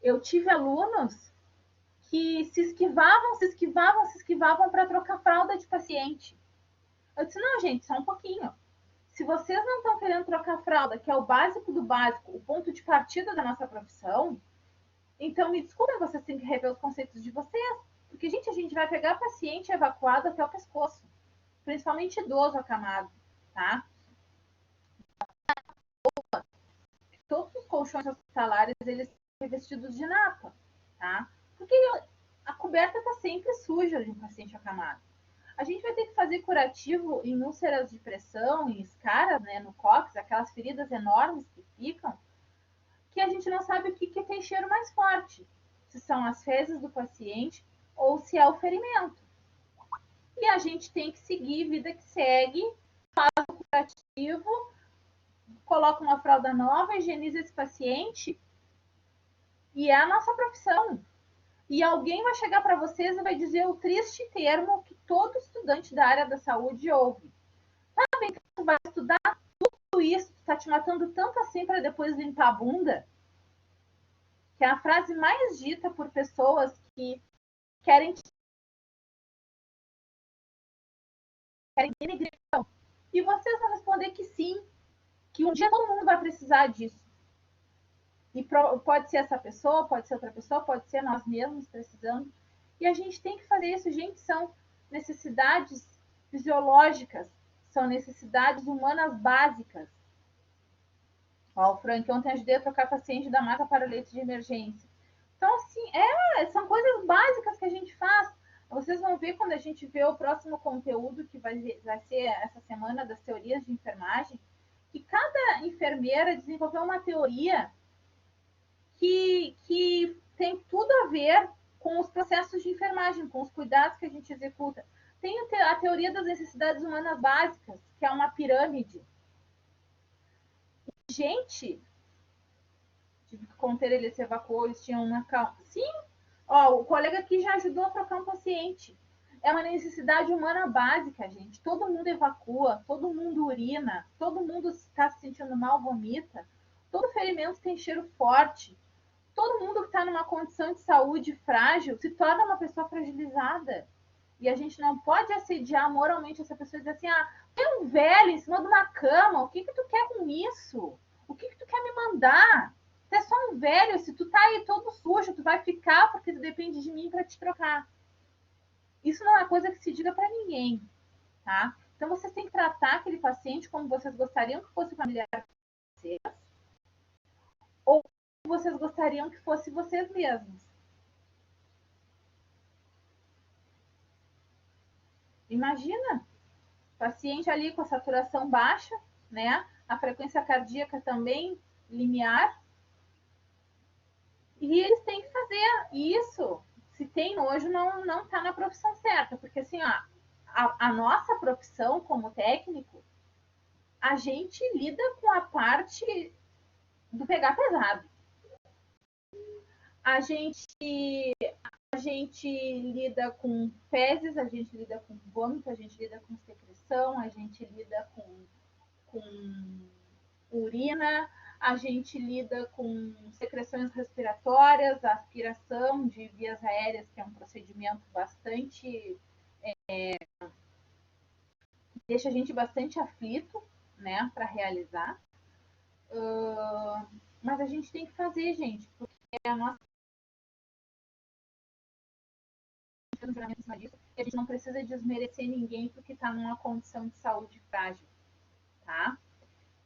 Eu tive alunos que se esquivavam para trocar fralda de paciente. Eu disse, não, gente, só um pouquinho. Se vocês não estão querendo trocar fralda, que é o básico do básico, o ponto de partida da nossa profissão, então me desculpem, vocês têm que rever os conceitos de vocês. Porque, gente, a gente vai pegar paciente evacuado até o pescoço. Principalmente idoso acamado, tá? Todos os colchões hospitalares, eles são revestidos de napa, tá? Porque a coberta está sempre suja de um paciente acamado. A gente vai ter que fazer curativo em úlceras de pressão, em escaras, né, no cóccix, aquelas feridas enormes que ficam, que a gente não sabe o que tem cheiro mais forte, se são as fezes do paciente ou se é o ferimento. E a gente tem que seguir, vida que segue, faz o curativo, coloca uma fralda nova, higieniza esse paciente, e é a nossa profissão. E alguém vai chegar para vocês e vai dizer o triste termo que todo estudante da área da saúde ouve. Tá bem que tu vai estudar tudo isso, tu tá te matando tanto assim para depois limpar a bunda? Que é a frase mais dita por pessoas que querem denegrir. E vocês vão responder que sim, que um dia todo mundo vai precisar disso. E pode ser essa pessoa, pode ser outra pessoa, pode ser nós mesmos precisando. E a gente tem que fazer isso, gente. São necessidades fisiológicas, são necessidades humanas básicas. Ó, o Frank, ontem ajudei a trocar paciente da maca para o leito de emergência. Então, assim, são coisas básicas que a gente faz. Vocês vão ver quando a gente vê o próximo conteúdo, que vai ser essa semana das teorias de enfermagem, que cada enfermeira desenvolveu uma teoria que tem tudo a ver com os processos de enfermagem, com os cuidados que a gente executa. Tem a teoria das necessidades humanas básicas, que é uma pirâmide. Gente, tive que conter, ele se evacuou, eles tinham uma calma. Sim, ó, o colega aqui já ajudou a trocar um paciente. É uma necessidade humana básica, gente. Todo mundo evacua, todo mundo urina, todo mundo está se sentindo mal, vomita. Todo ferimento tem cheiro forte. Todo mundo que está numa condição de saúde frágil se torna uma pessoa fragilizada. E a gente não pode assediar moralmente essa pessoa e dizer assim, tem um velho em cima de uma cama, o que tu quer com isso? O que tu quer me mandar? Tu é só um velho, se tu tá aí todo sujo, tu vai ficar porque tu depende de mim para te trocar. Isso não é coisa que se diga para ninguém, tá? Então, vocês têm que tratar aquele paciente como vocês gostariam que fosse familiar de vocês, ou vocês gostariam que fosse vocês mesmos. Imagina, paciente ali com a saturação baixa, né? A frequência cardíaca também limiar. E eles têm que fazer isso. Se tem nojo, não tá na profissão certa. Porque assim, ó, a nossa profissão como técnico, a gente lida com a parte do pegar pesado. A gente lida com fezes, a gente lida com vômito, a gente lida com secreção, a gente lida com urina, a gente lida com secreções respiratórias, aspiração de vias aéreas, que é um procedimento bastante... deixa a gente bastante aflito, né, para realizar. Mas a gente tem que fazer, gente, porque a nossa... a gente não precisa desmerecer ninguém porque está numa condição de saúde frágil, tá?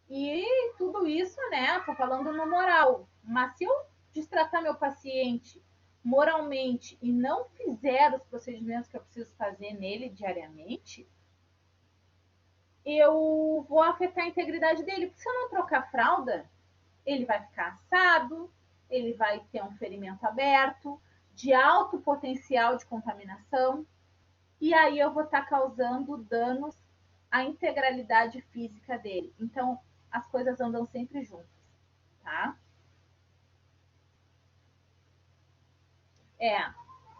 E tudo isso, né? Tô falando no moral. Mas se eu destratar meu paciente moralmente e não fizer os procedimentos que eu preciso fazer nele diariamente, eu vou afetar a integridade dele. Porque se eu não trocar fralda, ele vai ficar assado, ele vai ter um ferimento aberto, de alto potencial de contaminação, e aí eu vou estar causando danos à integralidade física dele. Então, as coisas andam sempre juntas, tá?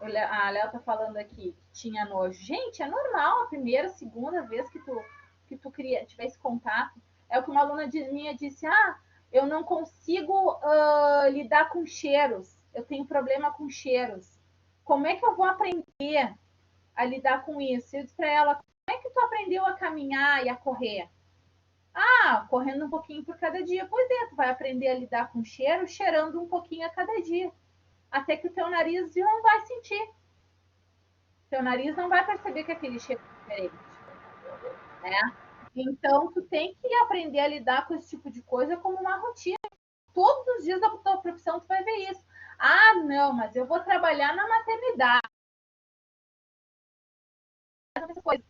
A Léo tá falando aqui que tinha nojo. Gente, é normal a primeira, segunda vez que tu tiver esse contato. É o que uma aluna minha disse, eu não consigo lidar com cheiros, eu tenho problema com cheiros. Como é que eu vou aprender a lidar com isso? Eu disse para ela, como é que tu aprendeu a caminhar e a correr? Correndo um pouquinho por cada dia. Pois é, tu vai aprender a lidar com cheiro, cheirando um pouquinho a cada dia. Até que o teu nariz não vai sentir. Teu nariz não vai perceber que aquele cheiro é diferente, né? Então, tu tem que aprender a lidar com esse tipo de coisa como uma rotina. Todos os dias da tua profissão tu vai ver isso. Não, mas eu vou trabalhar na maternidade.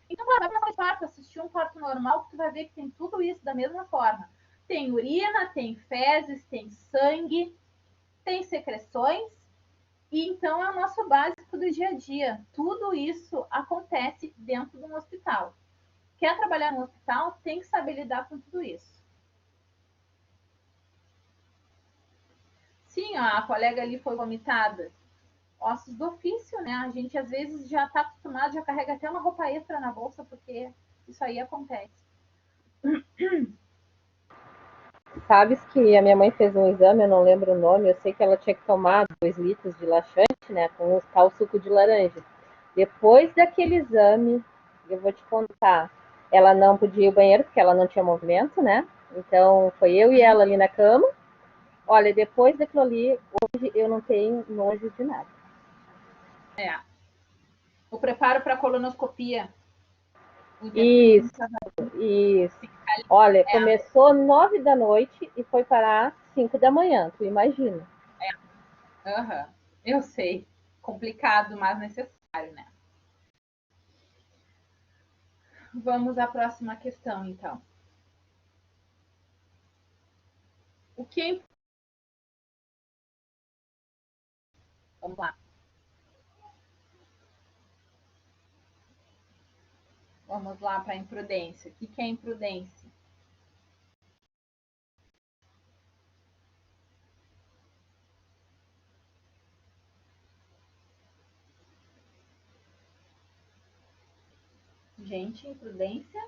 Então, vai para parto, assistir um parto normal, que tu vai ver que tem tudo isso da mesma forma. Tem urina, tem fezes, tem sangue, tem secreções, e então é o nosso básico do dia a dia. Tudo isso acontece dentro de um hospital. Quer trabalhar no hospital, tem que saber lidar com tudo isso. Sim, a colega ali foi vomitada. Ossos do ofício, né? A gente às vezes já está acostumado, já carrega até uma roupa extra na bolsa, porque isso aí acontece. Sabes que a minha mãe fez um exame, eu não lembro o nome, eu sei que ela tinha que tomar 2 litros de laxante, né, com o tal suco de laranja. Depois daquele exame, eu vou te contar, ela não podia ir ao banheiro porque ela não tinha movimento, né? Então foi eu e ela ali na cama. Olha, depois daquilo ali, hoje eu não tenho nojo de nada. O preparo para colonoscopia. Isso. Olha, começou 9 da noite e foi parar 5 da manhã, tu imagina. Eu sei. Complicado, mas necessário, né? Vamos à próxima questão, então. O que é... Vamos lá. Vamos lá para a imprudência. O que é imprudência? Gente, imprudência.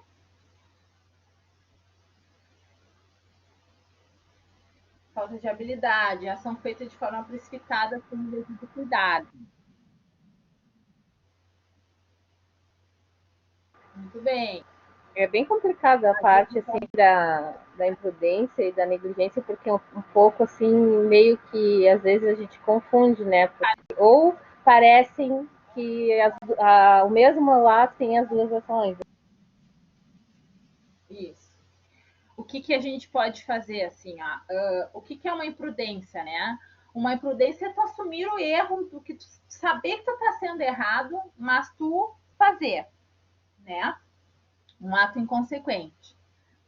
Falta de habilidade, ação feita de forma precipitada sem o devido cuidado. Muito bem. É bem complicada a parte assim da imprudência e da negligência, porque um pouco assim, meio que às vezes a gente confunde, né? Porque, ou parecem que o mesmo lá tem as duas ações. Isso. O que a gente pode fazer, assim, o que é uma imprudência, né? Uma imprudência é tu assumir o erro, do que tu saber que tu tá sendo errado, mas tu fazer, né? Um ato inconsequente.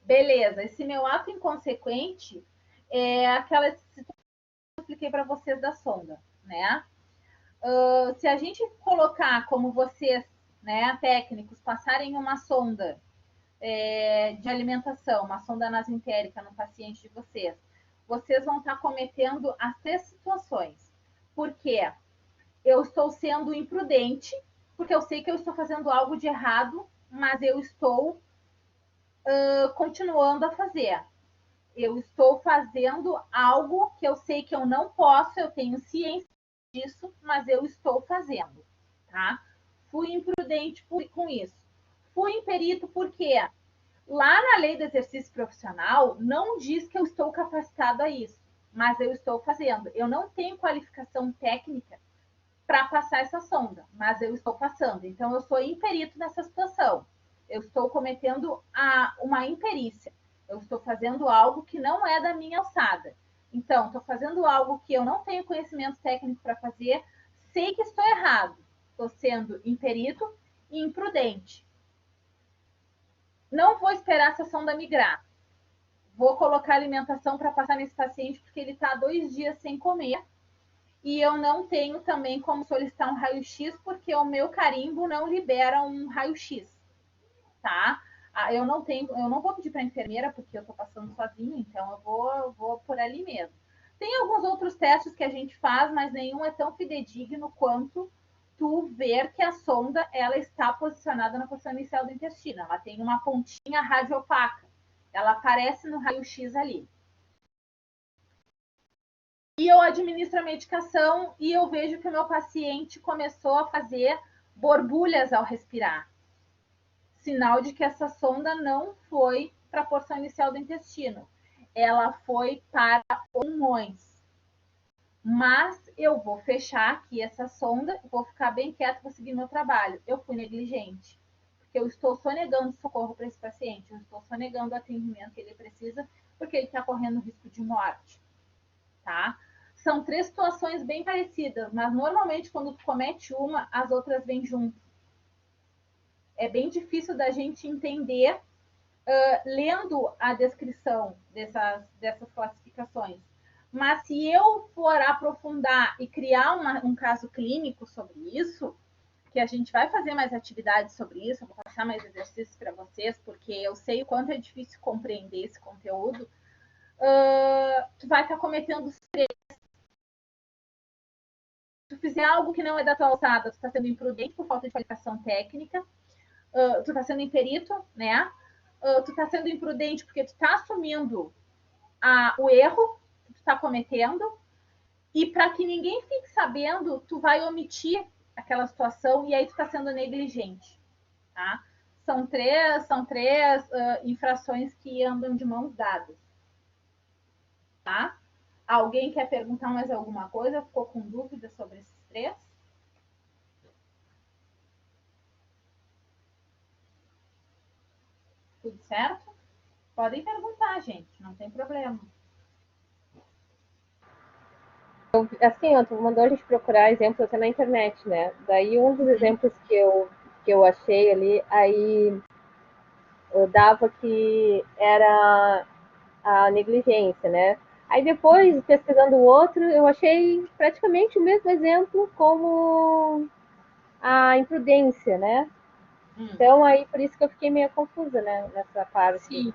Beleza, esse meu ato inconsequente é aquela situação que eu expliquei para vocês da sonda, né? Se a gente colocar como vocês, né, técnicos, passarem uma sonda de alimentação, uma sonda nasentérica no paciente de vocês, vocês vão estar cometendo as 3 situações. Por quê? Eu estou sendo imprudente, porque eu sei que eu estou fazendo algo de errado, mas eu estou continuando a fazer. Eu estou fazendo algo que eu sei que eu não posso, eu tenho ciência disso, mas eu estou fazendo, tá? Fui imprudente com isso. Fui imperito por quê? Lá na lei do exercício profissional, não diz que eu estou capacitado a isso, mas eu estou fazendo. Eu não tenho qualificação técnica para passar essa sonda, mas eu estou passando. Então, eu sou imperito nessa situação. Eu estou cometendo uma imperícia. Eu estou fazendo algo que não é da minha alçada. Então, estou fazendo algo que eu não tenho conhecimento técnico para fazer, sei que estou errado. Estou sendo imperito e imprudente. Não vou esperar essa sonda migrar. Vou colocar alimentação para passar nesse paciente, porque ele está 2 dias sem comer. E eu não tenho também como solicitar um raio-x, porque o meu carimbo não libera um raio-x, tá? Eu não vou pedir para a enfermeira, porque eu estou passando sozinha, então eu vou por ali mesmo. Tem alguns outros testes que a gente faz, mas nenhum é tão fidedigno quanto tu ver que a sonda ela está posicionada na porção inicial do intestino. Ela tem uma pontinha radiopaca. Ela aparece no raio-x ali. E eu administro a medicação e eu vejo que o meu paciente começou a fazer borbulhas ao respirar. Sinal de que essa sonda não foi para a porção inicial do intestino. Ela foi para pulmões. Mas eu vou fechar aqui essa sonda, vou ficar bem quieto, vou seguir meu trabalho. Eu fui negligente, porque eu estou sonegando socorro para esse paciente, eu estou sonegando o atendimento que ele precisa, porque ele está correndo risco de morte, tá? São 3 situações bem parecidas, mas normalmente quando tu comete uma, as outras vêm junto. É bem difícil da gente entender lendo a descrição dessas classificações. Mas se eu for aprofundar e criar um caso clínico sobre isso, que a gente vai fazer mais atividades sobre isso, eu vou passar mais exercícios para vocês, porque eu sei o quanto é difícil compreender esse conteúdo, tu vai estar cometendo os 3. Se tu fizer algo que não é da tua alçada, tu está sendo imprudente por falta de qualificação técnica, tu está sendo imperito, né? Tu está sendo imprudente porque tu está assumindo o erro que tu está cometendo, e para que ninguém fique sabendo, tu vai omitir aquela situação e aí tu está sendo negligente, tá? São três infrações que andam de mãos dadas, tá? Alguém quer perguntar mais alguma coisa? Ficou com dúvida sobre esses 3? Tudo certo? Podem perguntar, gente, não tem problema. Assim, tu mandou a gente procurar exemplos até na internet, né? Daí um dos exemplos que eu achei ali, aí eu dava que era a negligência, né? Aí depois, pesquisando o outro, eu achei praticamente o mesmo exemplo como a imprudência, né? Então, aí, por isso que eu fiquei meio confusa, né? Nessa parte. Sim,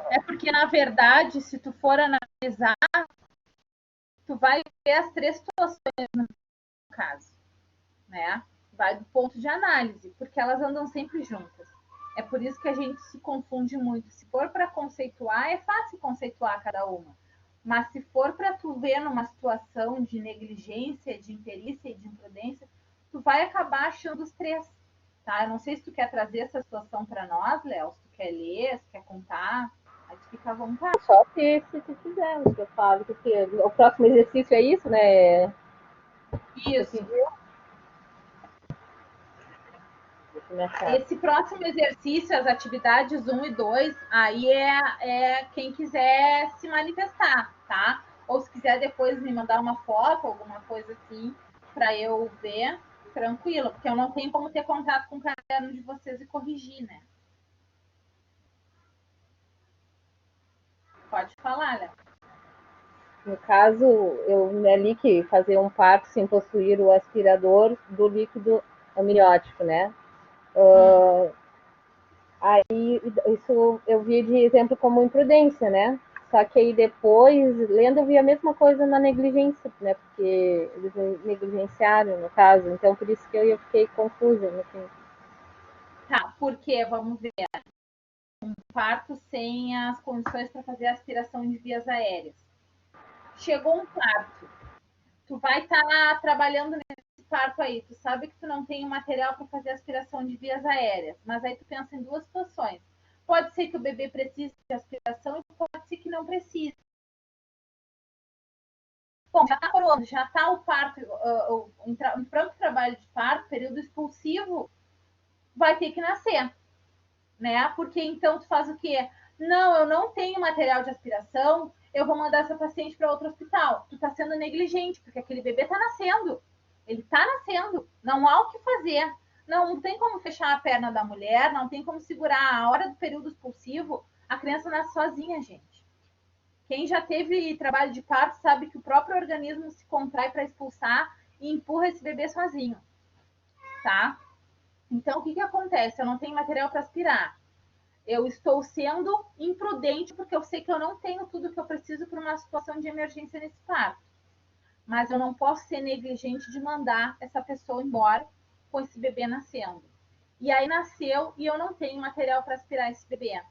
é porque, na verdade, se tu for analisar, tu vai ver as 3 situações no caso, né? Vai do ponto de análise, porque elas andam sempre juntas. É por isso que a gente se confunde muito. Se for para conceituar, é fácil conceituar cada uma. Mas se for para tu ver numa situação de negligência, de imperícia e de imprudência, tu vai acabar achando os 3. Tá? Eu não sei se tu quer trazer essa situação para nós, Léo, se tu quer ler, se quer contar, aí tu fica à vontade. Só se tu quiser, que eu falo, porque o próximo exercício é isso, né? Isso. Esse próximo exercício, as atividades 1 e 2, aí é quem quiser se manifestar, tá? Ou se quiser depois me mandar uma foto, alguma coisa assim, para eu ver, tranquilo, porque eu não tenho como ter contato com o caderno de vocês e corrigir, né? Pode falar, Léo. No caso, eu li que fazer um parto sem possuir o aspirador do líquido amniótico, né? Aí, isso eu vi de exemplo como imprudência, né? Só que aí depois, lendo, eu vi a mesma coisa na negligência, né? Porque eles negligenciaram, no caso. Então, por isso que eu fiquei confusa, no fim. Tá, porque, vamos ver, um parto sem as condições para fazer a aspiração de vias aéreas. Chegou um parto, tu vai estar trabalhando nesse parto aí, tu sabe que tu não tem o material para fazer aspiração de vias aéreas, mas aí tu pensa em duas situações. Pode ser que o bebê precise de aspiração e pode ser que não precise. Bom, já está coroando, já está o parto, o próprio trabalho de parto, período expulsivo, vai ter que nascer, né? Porque então tu faz o quê? Não, eu não tenho material de aspiração, eu vou mandar essa paciente para outro hospital. Tu está sendo negligente, porque aquele bebê está nascendo. Ele está nascendo. Não há o que fazer. Não tem como fechar a perna da mulher, não tem como segurar a hora do período expulsivo. A criança nasce sozinha, gente. Quem já teve trabalho de parto sabe que o próprio organismo se contrai para expulsar e empurra esse bebê sozinho, tá? Então, o que acontece? Eu não tenho material para aspirar. Eu estou sendo imprudente porque eu sei que eu não tenho tudo que eu preciso para uma situação de emergência nesse parto. Mas eu não posso ser negligente de mandar essa pessoa embora com esse bebê nascendo. E aí nasceu e eu não tenho material para aspirar esse bebê.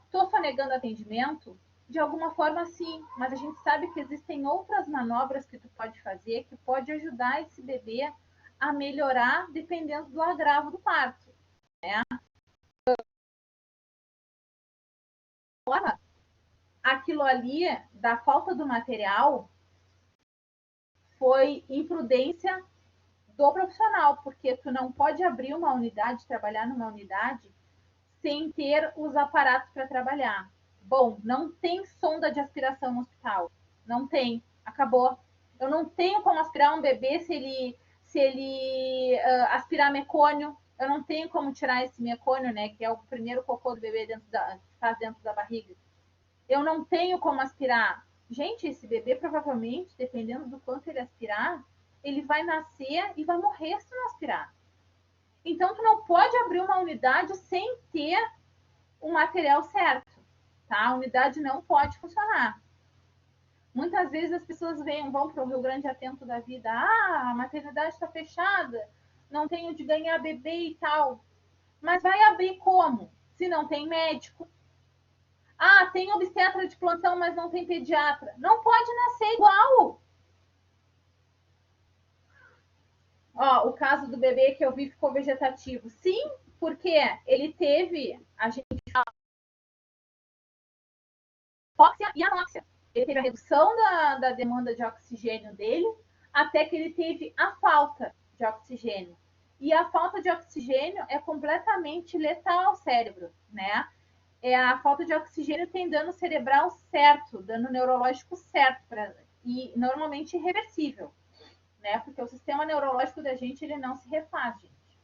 Estou sonegando atendimento? De alguma forma, sim. Mas a gente sabe que existem outras manobras que tu pode fazer que pode ajudar esse bebê a melhorar dependendo do agravo do parto, né? Aquilo ali, da falta do material, foi imprudência do profissional, porque tu não pode abrir uma unidade, trabalhar numa unidade, sem ter os aparatos para trabalhar. Bom, não tem sonda de aspiração no hospital. Não tem. Acabou. Eu não tenho como aspirar um bebê se ele aspirar mecônio. Eu não tenho como tirar esse mecônio, né? Que é o primeiro cocô do bebê que faz dentro da barriga. Eu não tenho como aspirar. Gente, esse bebê provavelmente, dependendo do quanto ele aspirar, ele vai nascer e vai morrer se não aspirar. Então, tu não pode abrir uma unidade sem ter o material certo, tá? A unidade não pode funcionar. Muitas vezes as pessoas vão para o Rio Grande Atento da vida. Ah, a maternidade está fechada, não tenho de ganhar bebê e tal. Mas vai abrir como? Se não tem médico. Ah, tem obstetra de plantão, mas não tem pediatra. Não pode nascer igual. Ó, o caso do bebê que eu vi ficou vegetativo. Sim, porque ele teve, a gente fala, hipóxia e anóxia. Ele teve a redução da demanda de oxigênio dele, até que ele teve a falta de oxigênio. E a falta de oxigênio é completamente letal ao cérebro, né? A falta de oxigênio tem dano cerebral certo, dano neurológico certo, e normalmente irreversível, né? Porque o sistema neurológico da gente, ele não se refaz, gente.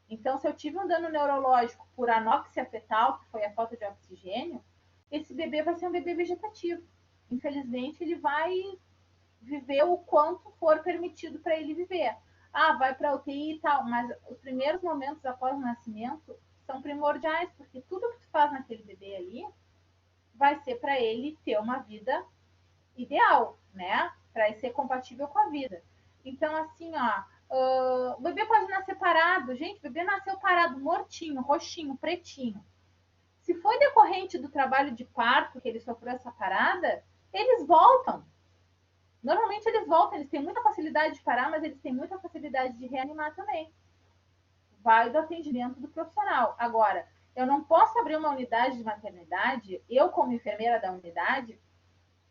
Então, se eu tive um dano neurológico por anóxia fetal, que foi a falta de oxigênio, esse bebê vai ser um bebê vegetativo. Infelizmente, ele vai viver o quanto for permitido para ele viver. Ah, vai para UTI e tal, mas os primeiros momentos após o nascimento são primordiais, porque tudo que tu faz naquele bebê ali vai ser para ele ter uma vida ideal, né? Para ser compatível com a vida. Então, assim, ó, o bebê pode nascer parado. Gente, o bebê nasceu parado, mortinho, roxinho, pretinho. Se foi decorrente do trabalho de parto que ele sofreu essa parada, eles voltam. Normalmente eles voltam, eles têm muita facilidade de parar, mas eles têm muita facilidade de reanimar também. Vai do atendimento do profissional. Agora, Eu não posso abrir uma unidade de maternidade, eu como enfermeira da unidade,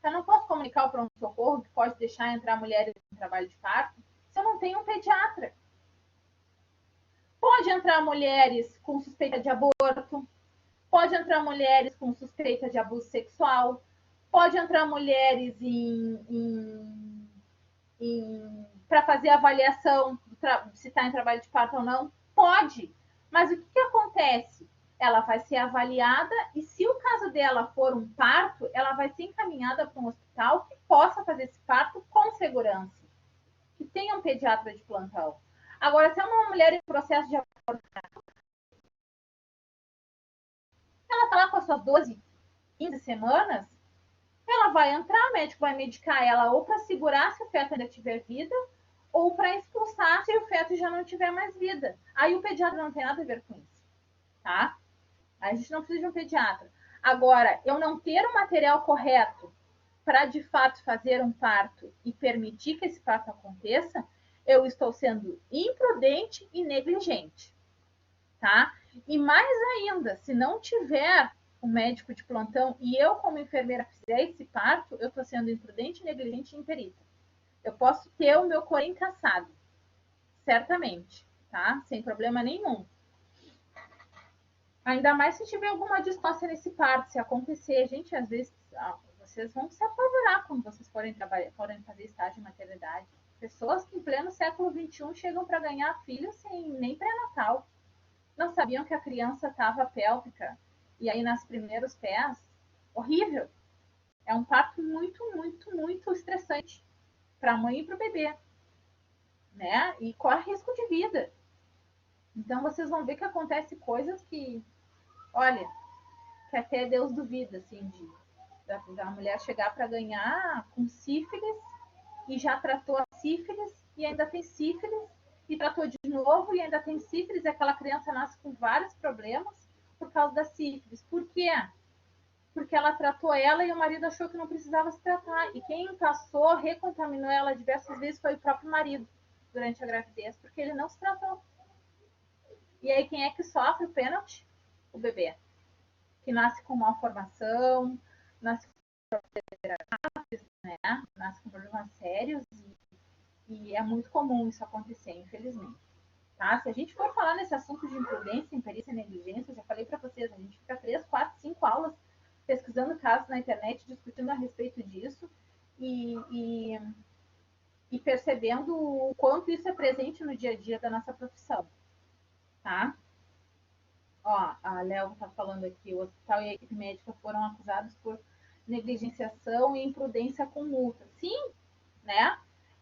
eu não posso comunicar ao pronto-socorro que pode deixar entrar mulheres em trabalho de parto se eu não tenho um pediatra. Pode entrar mulheres com suspeita de aborto, pode entrar mulheres com suspeita de abuso sexual, pode entrar mulheres para fazer avaliação se está em trabalho de parto ou não. Pode. Mas o que acontece? Ela vai ser avaliada e se o caso dela for um parto, ela vai ser encaminhada para um hospital que possa fazer esse parto com segurança, que tenha um pediatra de plantão. Agora, se é uma mulher em processo de aborto, ela está lá com as suas 12, 15 semanas, ela vai entrar, o médico vai medicar ela ou para segurar se o feto ainda tiver vida, ou para expulsar se o feto já não tiver mais vida. Aí o pediatra não tem nada a ver com isso, tá? A gente não precisa de um pediatra. Agora, eu não ter o material correto para, de fato, fazer um parto e permitir que esse parto aconteça, eu estou sendo imprudente e negligente, tá? E mais ainda, se não tiver um médico de plantão e eu, como enfermeira, fizer esse parto, eu estou sendo imprudente, negligente e imperita. Eu posso ter o meu corém cassado, certamente, tá? Sem problema nenhum. Ainda mais se tiver alguma distócia nesse parto, se acontecer. Gente, às vezes, vocês vão se apavorar quando vocês forem fazer estágio de maternidade. Pessoas que em pleno século XXI chegam para ganhar filho sem nem pré-natal. Não sabiam que a criança estava pélvica. E aí, nas primeiros pés, horrível. É um parto muito, muito, muito estressante para a mãe e para o bebê, né? E corre risco de vida. Então, vocês vão ver que acontece coisas que, olha, que até Deus duvida, assim, da mulher chegar para ganhar com sífilis e já tratou a sífilis e ainda tem sífilis e tratou de novo e ainda tem sífilis e aquela criança nasce com vários problemas por causa da sífilis. Por quê? Porque ela tratou ela e o marido achou que não precisava se tratar. E quem passou, recontaminou ela diversas vezes foi o próprio marido durante a gravidez, porque ele não se tratou. E aí quem é que sofre o pênalti? O bebê. Que nasce com malformação, nasce com problemas, né? Nasce com problemas sérios e é muito comum isso acontecer, infelizmente. Tá? Se a gente for falar nesse assunto de imprudência, imperícia e negligência, eu já falei para vocês, a gente fica 3, 4, 5 aulas pesquisando casos na internet, discutindo a respeito disso e percebendo o quanto isso é presente no dia a dia da nossa profissão. Tá? Ó, a Léo está falando aqui, o hospital e a equipe médica foram acusados por negligenciação e imprudência com multa. Sim, né?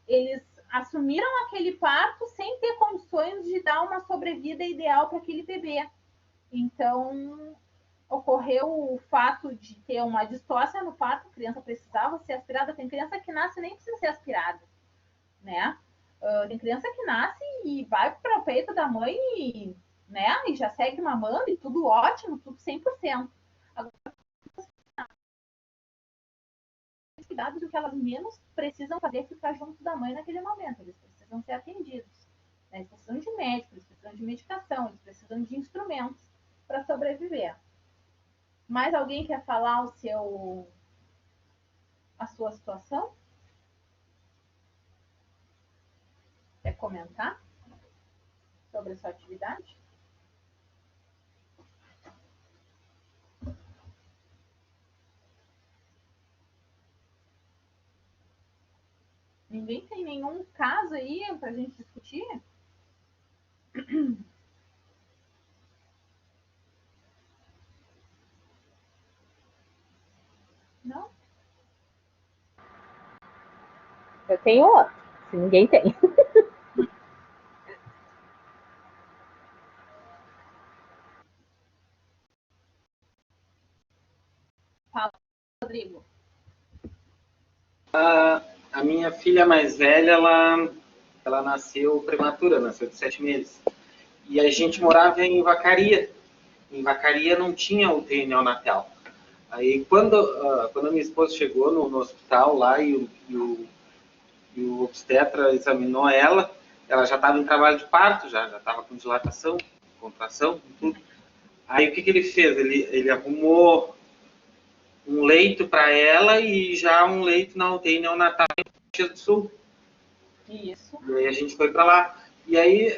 Eles assumiram aquele parto sem ter condições de dar uma sobrevida ideal para aquele bebê. Então, ocorreu o fato de ter uma distócia no parto, a criança precisava ser aspirada. Tem criança que nasce e nem precisa ser aspirada, né? Tem criança que nasce e vai para o peito da mãe e, né, e já segue mamando e tudo ótimo, tudo 100%. Agora, cuidados do que elas menos precisam fazer é ficar junto da mãe naquele momento. Eles precisam ser atendidos. Né? Eles precisam de médico, eles precisam de medicação, eles precisam de instrumentos para sobreviver. Mais alguém quer falar a sua situação? Quer comentar sobre a sua atividade? Ninguém tem nenhum caso aí para a gente discutir? Não? Eu tenho outro, se ninguém tem. Fala, Rodrigo. A minha filha mais velha, ela nasceu prematura, nasceu de 7 meses. E a gente morava em Vacaria. Em Vacaria não tinha UTI neonatal. Aí quando a minha esposa chegou no hospital lá e o obstetra examinou ela já estava em trabalho de parto, já estava com dilatação, contração, tudo. Aí o que ele fez? Ele arrumou um leito para ela e já um leito na UTI neonatal em Caxias do Sul. Isso. E aí a gente foi para lá. E aí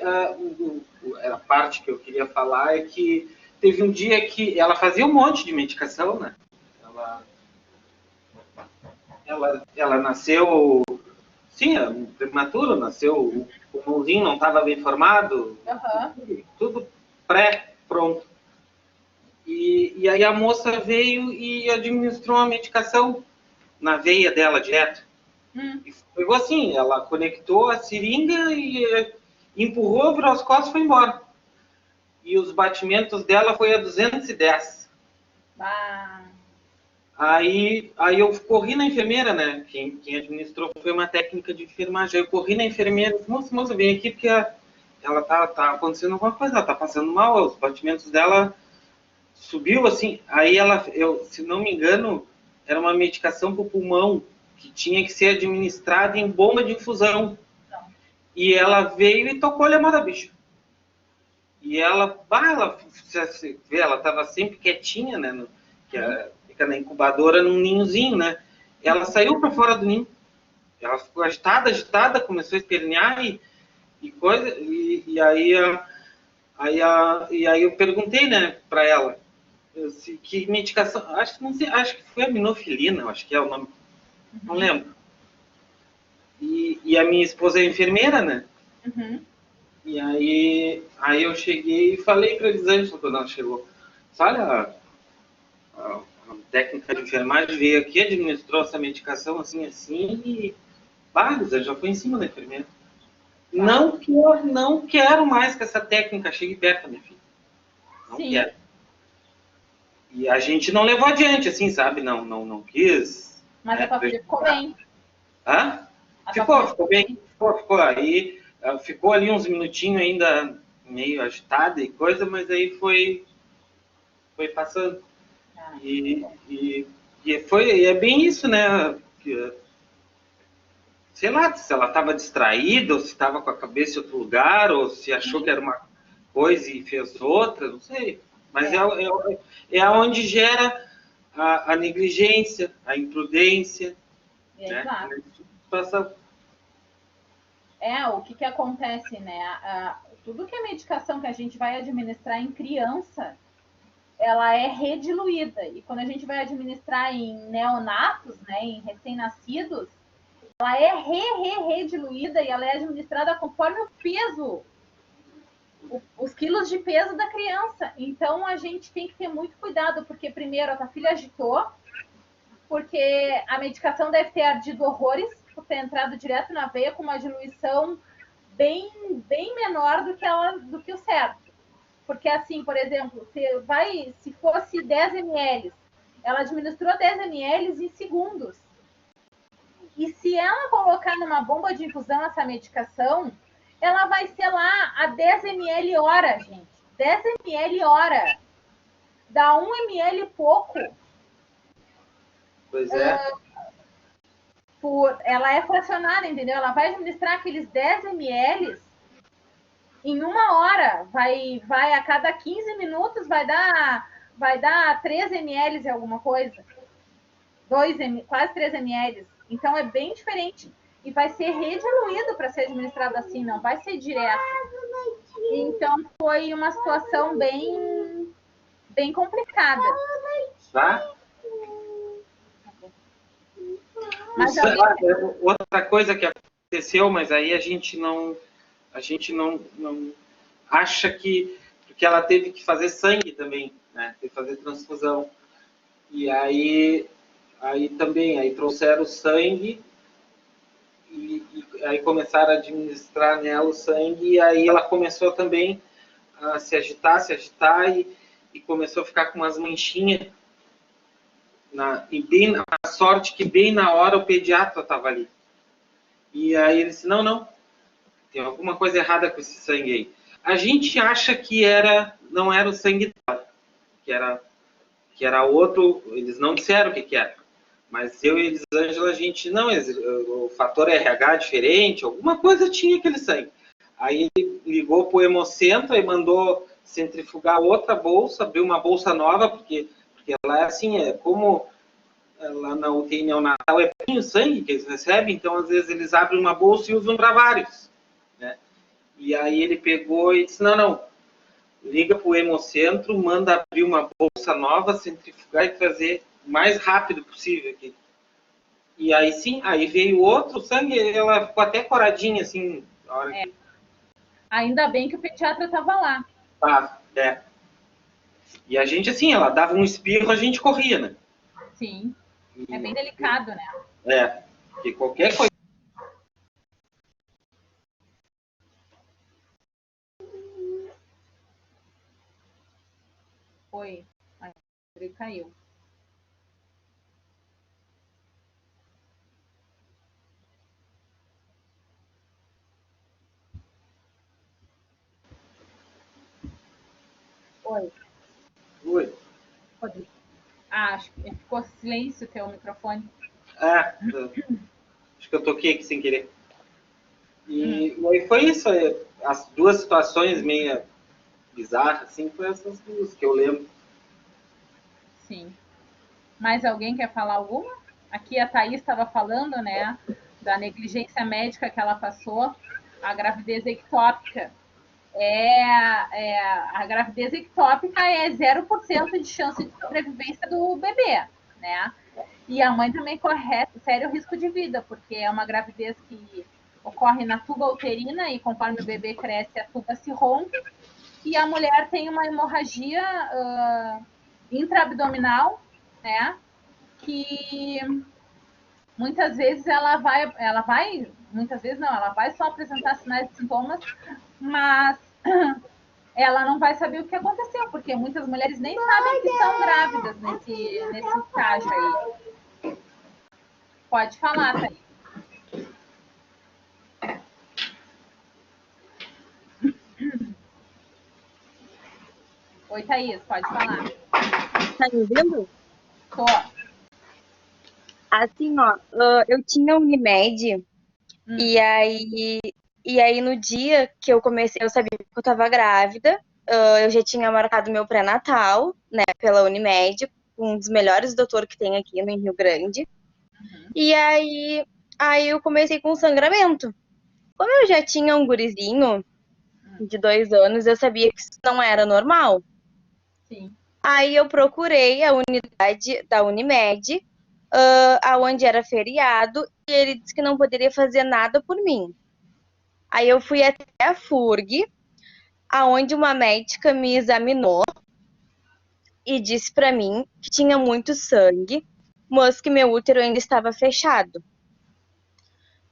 a parte que eu queria falar é que teve um dia que ela fazia um monte de medicação, né? Ela nasceu, sim, prematuro, nasceu, o pulmãozinho não estava bem formado, tudo pré-pronto. E aí a moça veio e administrou uma medicação na veia dela direto. E foi assim, ela conectou a seringa e empurrou, virou as costas e foi embora. E os batimentos dela foi a 210. Aí eu corri na enfermeira, né? Quem administrou foi uma técnica de enfermagem. Aí eu corri na enfermeira e disse, moça, vem aqui porque ela tá acontecendo alguma coisa, ela tá passando mal, os batimentos dela subiu assim. Aí se não me engano, era uma medicação para o pulmão que tinha que ser administrada em bomba de infusão. E ela veio e tocou-lhe a mão da bicha. E ela estava sempre quietinha, né? Fica na incubadora num ninhozinho, né? Ela saiu para fora do ninho. Ela ficou agitada, começou a espernear e coisa. E aí eu perguntei, né, para ela, que medicação, acho que foi a minofilina, acho que é o nome, não lembro. E a minha esposa é enfermeira, né? E aí eu cheguei e falei para a Elisângela quando ela chegou, olha, a técnica de enfermagem veio aqui, administrou essa medicação assim e já foi em cima da enfermeira. Não quero mais que essa técnica chegue perto da minha filha. Não quero. E a gente não levou adiante, assim, sabe? Não quis. Mas a tua filha ficou bem. Hã? Ficou bem. Ficou. Aí ficou ali uns minutinhos ainda meio agitada e coisa, mas aí foi passando. E é bem isso, né? Sei lá, se ela estava distraída, ou se estava com a cabeça em outro lugar, ou se achou que era uma coisa e fez outra, não sei. Mas é onde gera a negligência, a imprudência. Exato. O que acontece, né? Tudo que é medicação que a gente vai administrar em criança, ela é rediluída. E quando a gente vai administrar em neonatos, né, em recém-nascidos, ela é rediluída e ela é administrada conforme o peso, os quilos de peso da criança. Então, a gente tem que ter muito cuidado, porque primeiro a tua filha agitou, porque a medicação deve ter ardido horrores, por ter entrado direto na veia com uma diluição bem menor do que o certo. Porque assim, por exemplo, se fosse 10 ml, ela administrou 10 ml em segundos. E se ela colocar numa bomba de infusão essa medicação, ela vai ser lá a 10 ml hora, gente. 10 ml hora. Dá 1 ml e pouco. Pois é. Ela é fracionada, entendeu? Ela vai administrar aqueles 10 ml em 1 hora. Vai a cada 15 minutos, vai dar 3 ml e alguma coisa. Quase 3 ml. Então, é bem diferente. E vai ser rediluído para ser administrado assim, não vai ser direto. Então, foi uma situação bem complicada. Tá? Mas outra coisa que aconteceu, mas aí a gente não acha que... Porque ela teve que fazer sangue também, né? Teve que fazer transfusão. E aí também trouxeram o sangue e aí começaram a administrar nela o sangue e aí ela começou também a se agitar e começou a ficar com umas manchinhas. A sorte que bem na hora o pediatra estava ali. E aí ele disse, não, tem alguma coisa errada com esse sangue aí. A gente acha que não era o sangue dela, que era outro, eles não disseram o que era. Mas eu e Elisângela, a gente, não, o fator RH é diferente, alguma coisa tinha aquele sangue. Aí ele ligou para o Hemocentro e mandou centrifugar outra bolsa, abrir uma bolsa nova, porque ela é assim, como lá na UTI neonatal é pouquinho sangue que eles recebem, então às vezes eles abrem uma bolsa e usam para vários, né? E aí ele pegou e disse, não, liga para o hemocentro, manda abrir uma bolsa nova, centrifugar e trazer o mais rápido possível aqui. E aí sim, aí veio outro sangue, ela ficou até coradinha, assim, na hora que... Ainda bem que o pediatra estava lá. Ah, E a gente, assim, ela dava um espirro, a gente corria, né? Sim. É bem delicado, né? Porque qualquer coisa... Foi. Ele caiu. Oi. Oi. Acho que ficou silêncio o teu microfone. Acho que eu toquei aqui sem querer. E aí foi isso. As duas situações meio bizarras, assim, foi essas duas que eu lembro. Sim. Mais alguém quer falar alguma? Aqui a Thaís estava falando, né, da negligência médica que ela passou, a gravidez ectópica. A gravidez ectópica é 0% de chance de sobrevivência do bebê, né? E a mãe também corre sério risco de vida, porque é uma gravidez que ocorre na tuba uterina e conforme o bebê cresce, a tuba se rompe e a mulher tem uma hemorragia intraabdominal, né? Que muitas vezes ela vai só apresentar sinais e sintomas, mas ela não vai saber o que aconteceu, porque muitas mulheres nem sabem que estão grávidas nesse estágio aí. Pode falar, Thaís. Oi, Thaís, pode falar. Tá me ouvindo? Tô. Assim, ó, eu tinha Unimed, e aí no dia que eu comecei, eu sabia que eu tava grávida, eu já tinha marcado meu pré-natal, né, pela Unimed, um dos melhores doutores que tem aqui no Rio Grande. E aí eu comecei com sangramento. Como eu já tinha um gurizinho de 2 anos, eu sabia que isso não era normal. Sim. Aí eu procurei a unidade da Unimed, aonde era feriado, e ele disse que não poderia fazer nada por mim. Aí eu fui até a FURG, aonde uma médica me examinou e disse para mim que tinha muito sangue, mas que meu útero ainda estava fechado.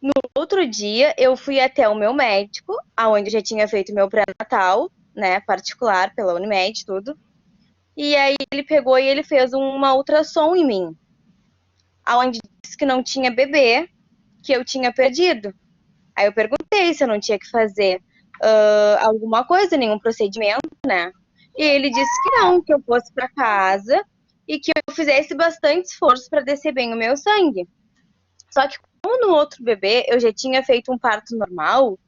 No outro dia, eu fui até o meu médico, aonde eu já tinha feito meu pré-natal, né, particular, pela Unimed, tudo. E aí ele pegou e ele fez uma ultrassom em mim, aonde disse que não tinha bebê, que eu tinha perdido. Aí eu perguntei se eu não tinha que fazer alguma coisa, nenhum procedimento, né? E ele disse que não, que eu fosse para casa e que eu fizesse bastante esforço para descer bem o meu sangue. Só que como no outro bebê eu já tinha feito um parto normal,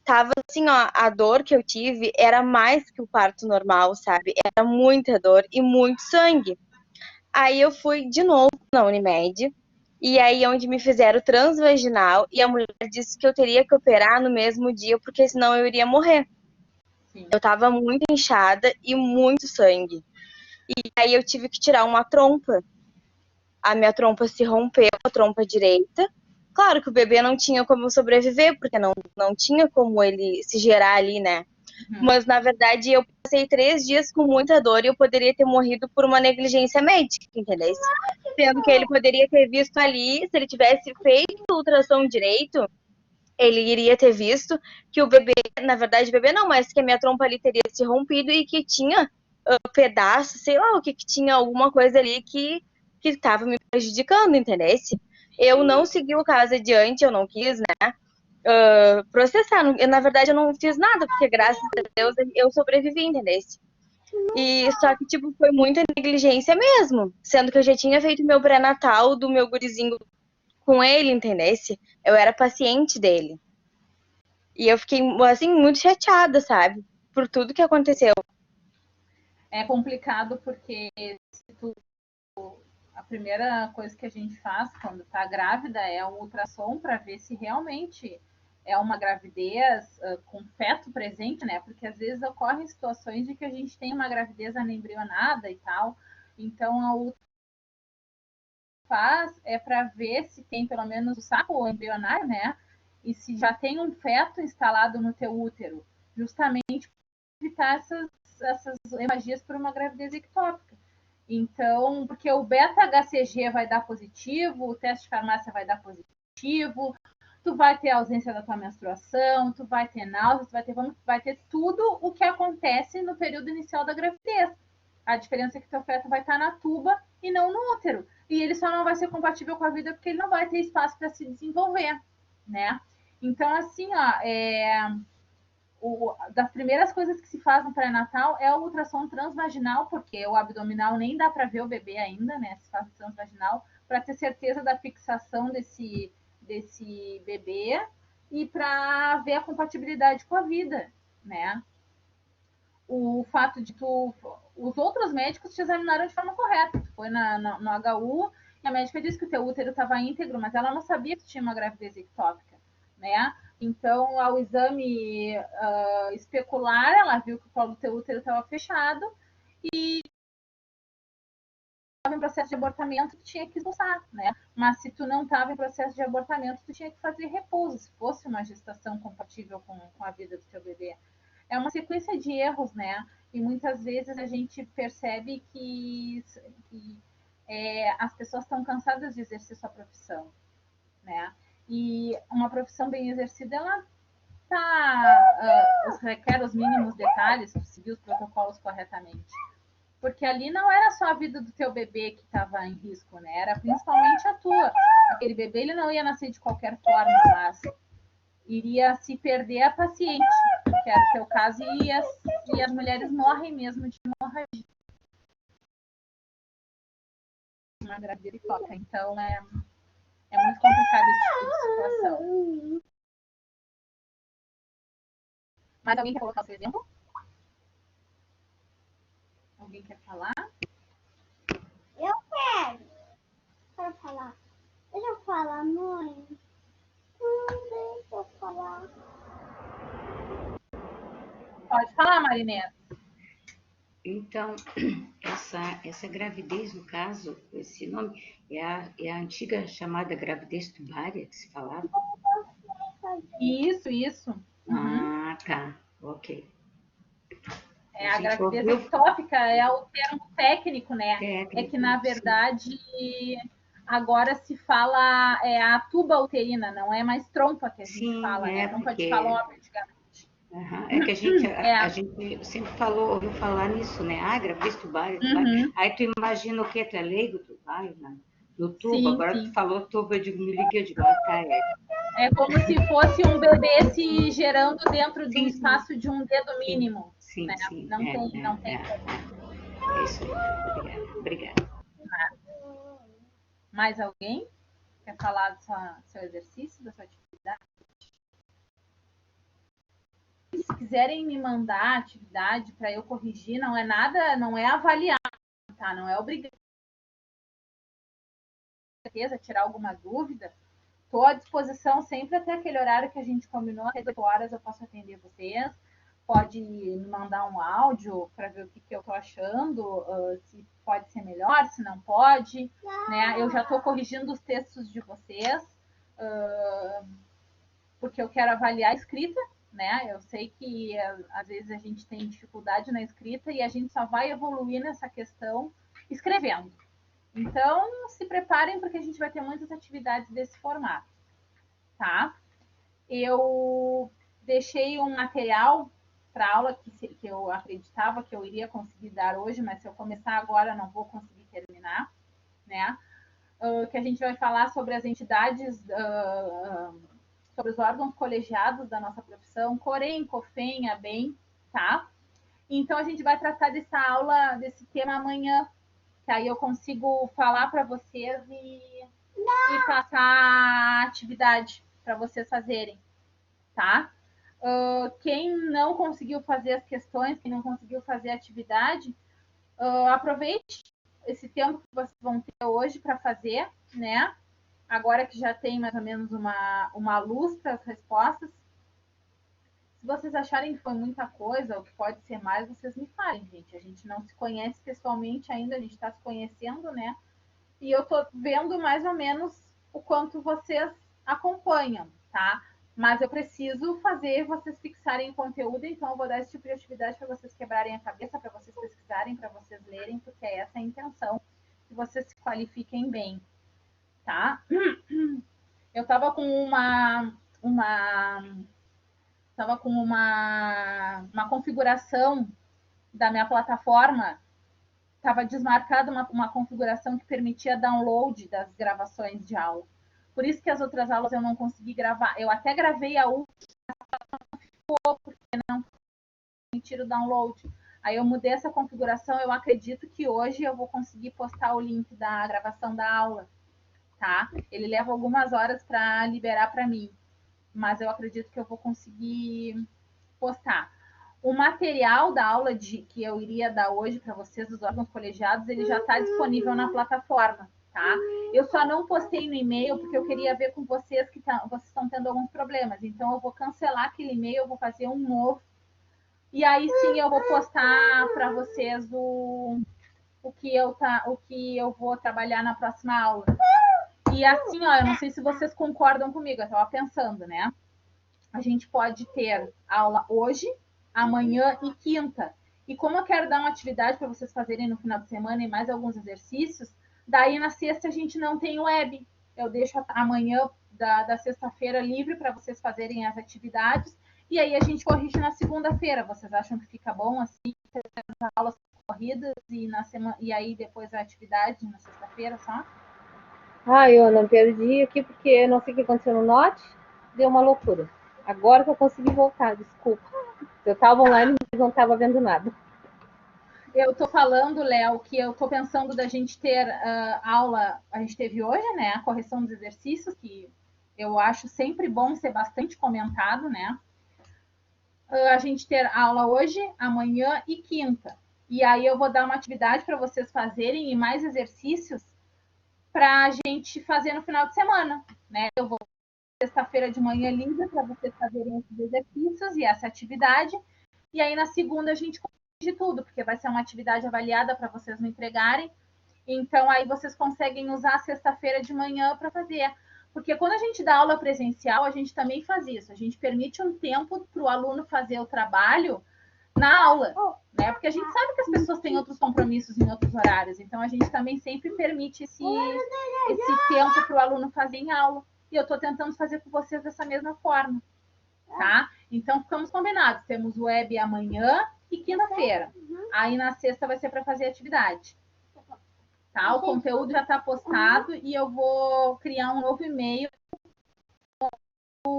tava assim, ó, a dor que eu tive era mais que o parto normal, sabe? Era muita dor e muito sangue. Aí eu fui de novo na Unimed, e aí onde me fizeram transvaginal, e a mulher disse que eu teria que operar no mesmo dia, porque senão eu iria morrer. Sim. Eu tava muito inchada e muito sangue. E aí eu tive que tirar uma trompa. A minha trompa se rompeu, a trompa direita. Claro que o bebê não tinha como sobreviver, porque não tinha como ele se gerar ali, né? Mas, na verdade, eu passei 3 dias com muita dor e eu poderia ter morrido por uma negligência médica, entendeu? Sendo que ele poderia ter visto ali, se ele tivesse feito a ultrassom direito, ele iria ter visto que o bebê, na verdade, o bebê não, mas que a minha trompa ali teria se rompido e que tinha pedaço, sei lá, o que tinha alguma coisa ali que estava me prejudicando, entendeu? Eu não segui o caso adiante, eu não quis, né? Processar. Na verdade, eu não fiz nada, porque graças a Deus eu sobrevivi, entendeu? E só que, tipo, foi muita negligência mesmo. Sendo que eu já tinha feito meu pré-natal do meu gurizinho com ele, entendeu? Eu era paciente dele. E eu fiquei, assim, muito chateada, sabe? Por tudo que aconteceu. é complicado porque a primeira coisa que a gente faz quando está grávida é um ultrassom para ver se realmente é uma gravidez com feto presente, né? Porque às vezes ocorrem situações de que a gente tem uma gravidez anembrionada e tal. Então, a ultrassom faz é para ver se tem pelo menos o saco embrionário, né? E se já tem um feto instalado no teu útero, justamente para evitar essas hemorragias por uma gravidez ectópica. Então, porque o beta-HCG vai dar positivo, o teste de farmácia vai dar positivo, tu vai ter ausência da tua menstruação, tu vai ter náuseas, tu vai ter tudo o que acontece no período inicial da gravidez. A diferença é que teu feto vai estar na tuba e não no útero. E ele só não vai ser compatível com a vida porque ele não vai ter espaço para se desenvolver, né? Então, assim, das primeiras coisas que se faz no pré-natal é o ultrassom transvaginal, porque o abdominal nem dá para ver o bebê ainda, né? Se faz transvaginal, para ter certeza da fixação desse bebê e para ver a compatibilidade com a vida, né? O fato de os outros médicos te examinaram de forma correta. Tu foi no HU e a médica disse que o teu útero estava íntegro, mas ela não sabia que tu tinha uma gravidez ectópica, né? Então, ao exame especular, ela viu que o colo do teu útero estava fechado e estava em processo de abortamento, tu tinha que expulsar, né? Mas se tu não estava em processo de abortamento, tu tinha que fazer repouso, se fosse uma gestação compatível com a vida do teu bebê. É uma sequência de erros, né? E muitas vezes a gente percebe que as pessoas estão cansadas de exercer sua profissão, né? E uma profissão bem exercida, ela requer os mínimos detalhes, seguir os protocolos corretamente. Porque ali não era só a vida do teu bebê que estava em risco, né? Era principalmente a tua. Aquele bebê ele não ia nascer de qualquer forma, mas iria se perder a paciente, que era o teu caso, e as mulheres morrem mesmo de hemorragia. Uma gravidez ectópica. Então, é muito complicado esse tipo de situação. Mais alguém quer colocar o seu exemplo? Alguém quer falar? Eu quero. Quero falar. Deixa eu falar, mãe. Deixa eu falar. Pode falar, Marinês. Então, essa gravidez, no caso, esse nome, é a antiga chamada gravidez tubária que se falava? Isso. Ah, tá. Ok. A gravidez ectópica é o termo técnico, né? Técnico, é que, na verdade, agora se fala a tuba uterina, não é mais trompa que a gente fala, né? Trompa de Falópio, antigamente. É que a gente sempre ouviu falar nisso, né? Ah, gravidez tubária. Aí tu imagina o quê? Tu é leigo, tu vai no tubo. Sim, agora tu falou tubo, eu digo, me liguei, eu digo, tá, É como se fosse um bebê se gerando dentro de um espaço de um dedo mínimo. Sim, né? sim. Não tem. É isso aí. Obrigada. Mais alguém quer falar do seu exercício, da sua atividade? Se quiserem me mandar a atividade para eu corrigir, não é nada, não é avaliar, tá? Não é obrigação. Tirar alguma dúvida, estou à disposição sempre até aquele horário que a gente combinou, até 8 horas eu posso atender vocês. Pode me mandar um áudio para ver o que eu estou achando, se pode ser melhor, se não pode. Né? Eu já estou corrigindo os textos de vocês, porque eu quero avaliar a escrita. Né? Eu sei que às vezes a gente tem dificuldade na escrita e a gente só vai evoluir nessa questão escrevendo. Então, se preparem porque a gente vai ter muitas atividades desse formato, tá? Eu deixei um material para aula que eu acreditava que eu iria conseguir dar hoje, mas se eu começar agora não vou conseguir terminar, né? Que a gente vai falar sobre as entidades, sobre os órgãos colegiados da nossa profissão, Corém, Cofem, ABEM, tá? Então, a gente vai tratar dessa aula, desse tema amanhã, que aí eu consigo falar para vocês e passar a atividade para vocês fazerem, tá? Quem não conseguiu fazer as questões, quem não conseguiu fazer a atividade, Aproveite esse tempo que vocês vão ter hoje para fazer, né? Agora que já tem mais ou menos uma luz para as respostas. Se vocês acharem que foi muita coisa, ou que pode ser mais, vocês me falem, gente. A gente não se conhece pessoalmente ainda, a gente está se conhecendo, né? E eu tô vendo mais ou menos o quanto vocês acompanham, tá? Mas eu preciso fazer vocês fixarem o conteúdo, então eu vou dar esse tipo de atividade para vocês quebrarem a cabeça, para vocês pesquisarem, para vocês lerem, porque é essa a intenção, que vocês se qualifiquem bem, tá? Eu tava com uma configuração da minha plataforma, estava desmarcada uma configuração que permitia download das gravações de aula. Por isso que as outras aulas eu não consegui gravar. Eu até gravei a última, porque não permitiram o download. Aí eu mudei essa configuração, eu acredito que hoje eu vou conseguir postar o link da gravação da aula, tá? Ele leva algumas horas para liberar para mim, mas eu acredito que eu vou conseguir postar. O material da aula que eu iria dar hoje para vocês, dos órgãos colegiados, ele já está disponível na plataforma, tá? Eu só não postei no e-mail porque eu queria ver com vocês que vocês estão tendo alguns problemas. Então, eu vou cancelar aquele e-mail, eu vou fazer um novo. E aí sim eu vou postar para vocês o que eu vou trabalhar na próxima aula. E assim, ó, eu não sei se vocês concordam comigo, eu estava pensando, né? A gente pode ter aula hoje, amanhã e quinta. E como eu quero dar uma atividade para vocês fazerem no final de semana e mais alguns exercícios, daí na sexta a gente não tem web. Eu deixo amanhã da sexta-feira livre para vocês fazerem as atividades e aí a gente corrige na segunda-feira. Vocês acham que fica bom assim? As aulas corridas e aí depois a atividade na sexta-feira só? Eu não perdi aqui porque não sei o que aconteceu no Note, deu uma loucura. Agora que eu consegui voltar, desculpa. Eu estava online, mas não estava vendo nada. Eu tô falando, Léo, que eu tô pensando da gente ter aula, a gente teve hoje, né, a correção dos exercícios, que eu acho sempre bom ser bastante comentado, né? A gente ter aula hoje, amanhã e quinta. E aí eu vou dar uma atividade para vocês fazerem e mais exercícios para a gente fazer no final de semana, né? Eu vou sexta-feira de manhã livre para vocês fazerem esses exercícios e essa atividade. E aí na segunda a gente de tudo, porque vai ser uma atividade avaliada para vocês me entregarem. Então, aí vocês conseguem usar a sexta-feira de manhã para fazer. Porque quando a gente dá aula presencial, a gente também faz isso. A gente permite um tempo para o aluno fazer o trabalho na aula, né? Porque a gente sabe que as pessoas têm outros compromissos em outros horários. Então, a gente também sempre permite esse tempo para o aluno fazer em aula. E eu estou tentando fazer com vocês dessa mesma forma, tá? Então, ficamos combinados. Temos web amanhã e quinta-feira. Aí, na sexta, vai ser para fazer atividade. Tá? O conteúdo já está postado e eu vou criar um novo e-mail com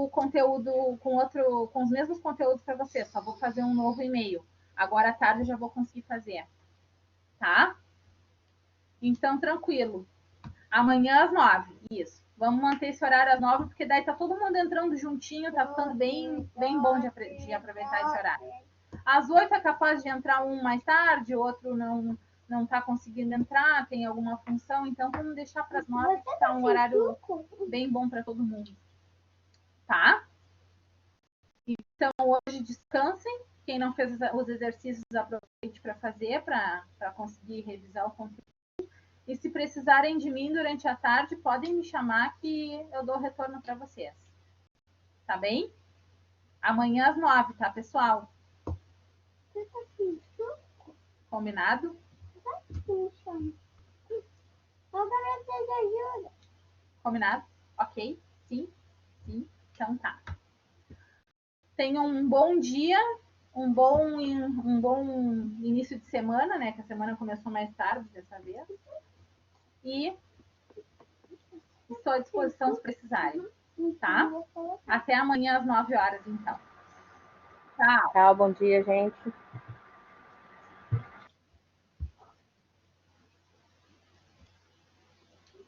o conteúdo com os mesmos conteúdos para vocês. Só vou fazer um novo e-mail. Agora à tarde eu já vou conseguir fazer. Tá? Então, tranquilo. Amanhã às 9. Isso. Vamos manter esse horário às 9, porque daí tá todo mundo entrando juntinho, tá ficando bem bom de aproveitar esse horário. Às 8 é capaz de entrar um mais tarde, outro não está conseguindo entrar, tem alguma função, então vamos deixar para as 9, que está um horário bem bom para todo mundo. Tá? Então, hoje descansem. Quem não fez os exercícios, aproveite para fazer, para conseguir revisar o conteúdo. E se precisarem de mim durante a tarde, podem me chamar que eu dou retorno para vocês. Tá bem? Amanhã às 9, tá, pessoal? Combinado? Combinado? Ok? Sim? Sim? Então tá. Tenham um bom dia, um bom início de semana, né? Que a semana começou mais tarde dessa vez. E estou à disposição se precisarem, tá? Até amanhã às 9 horas, então. Tchau. Tchau, bom dia, gente.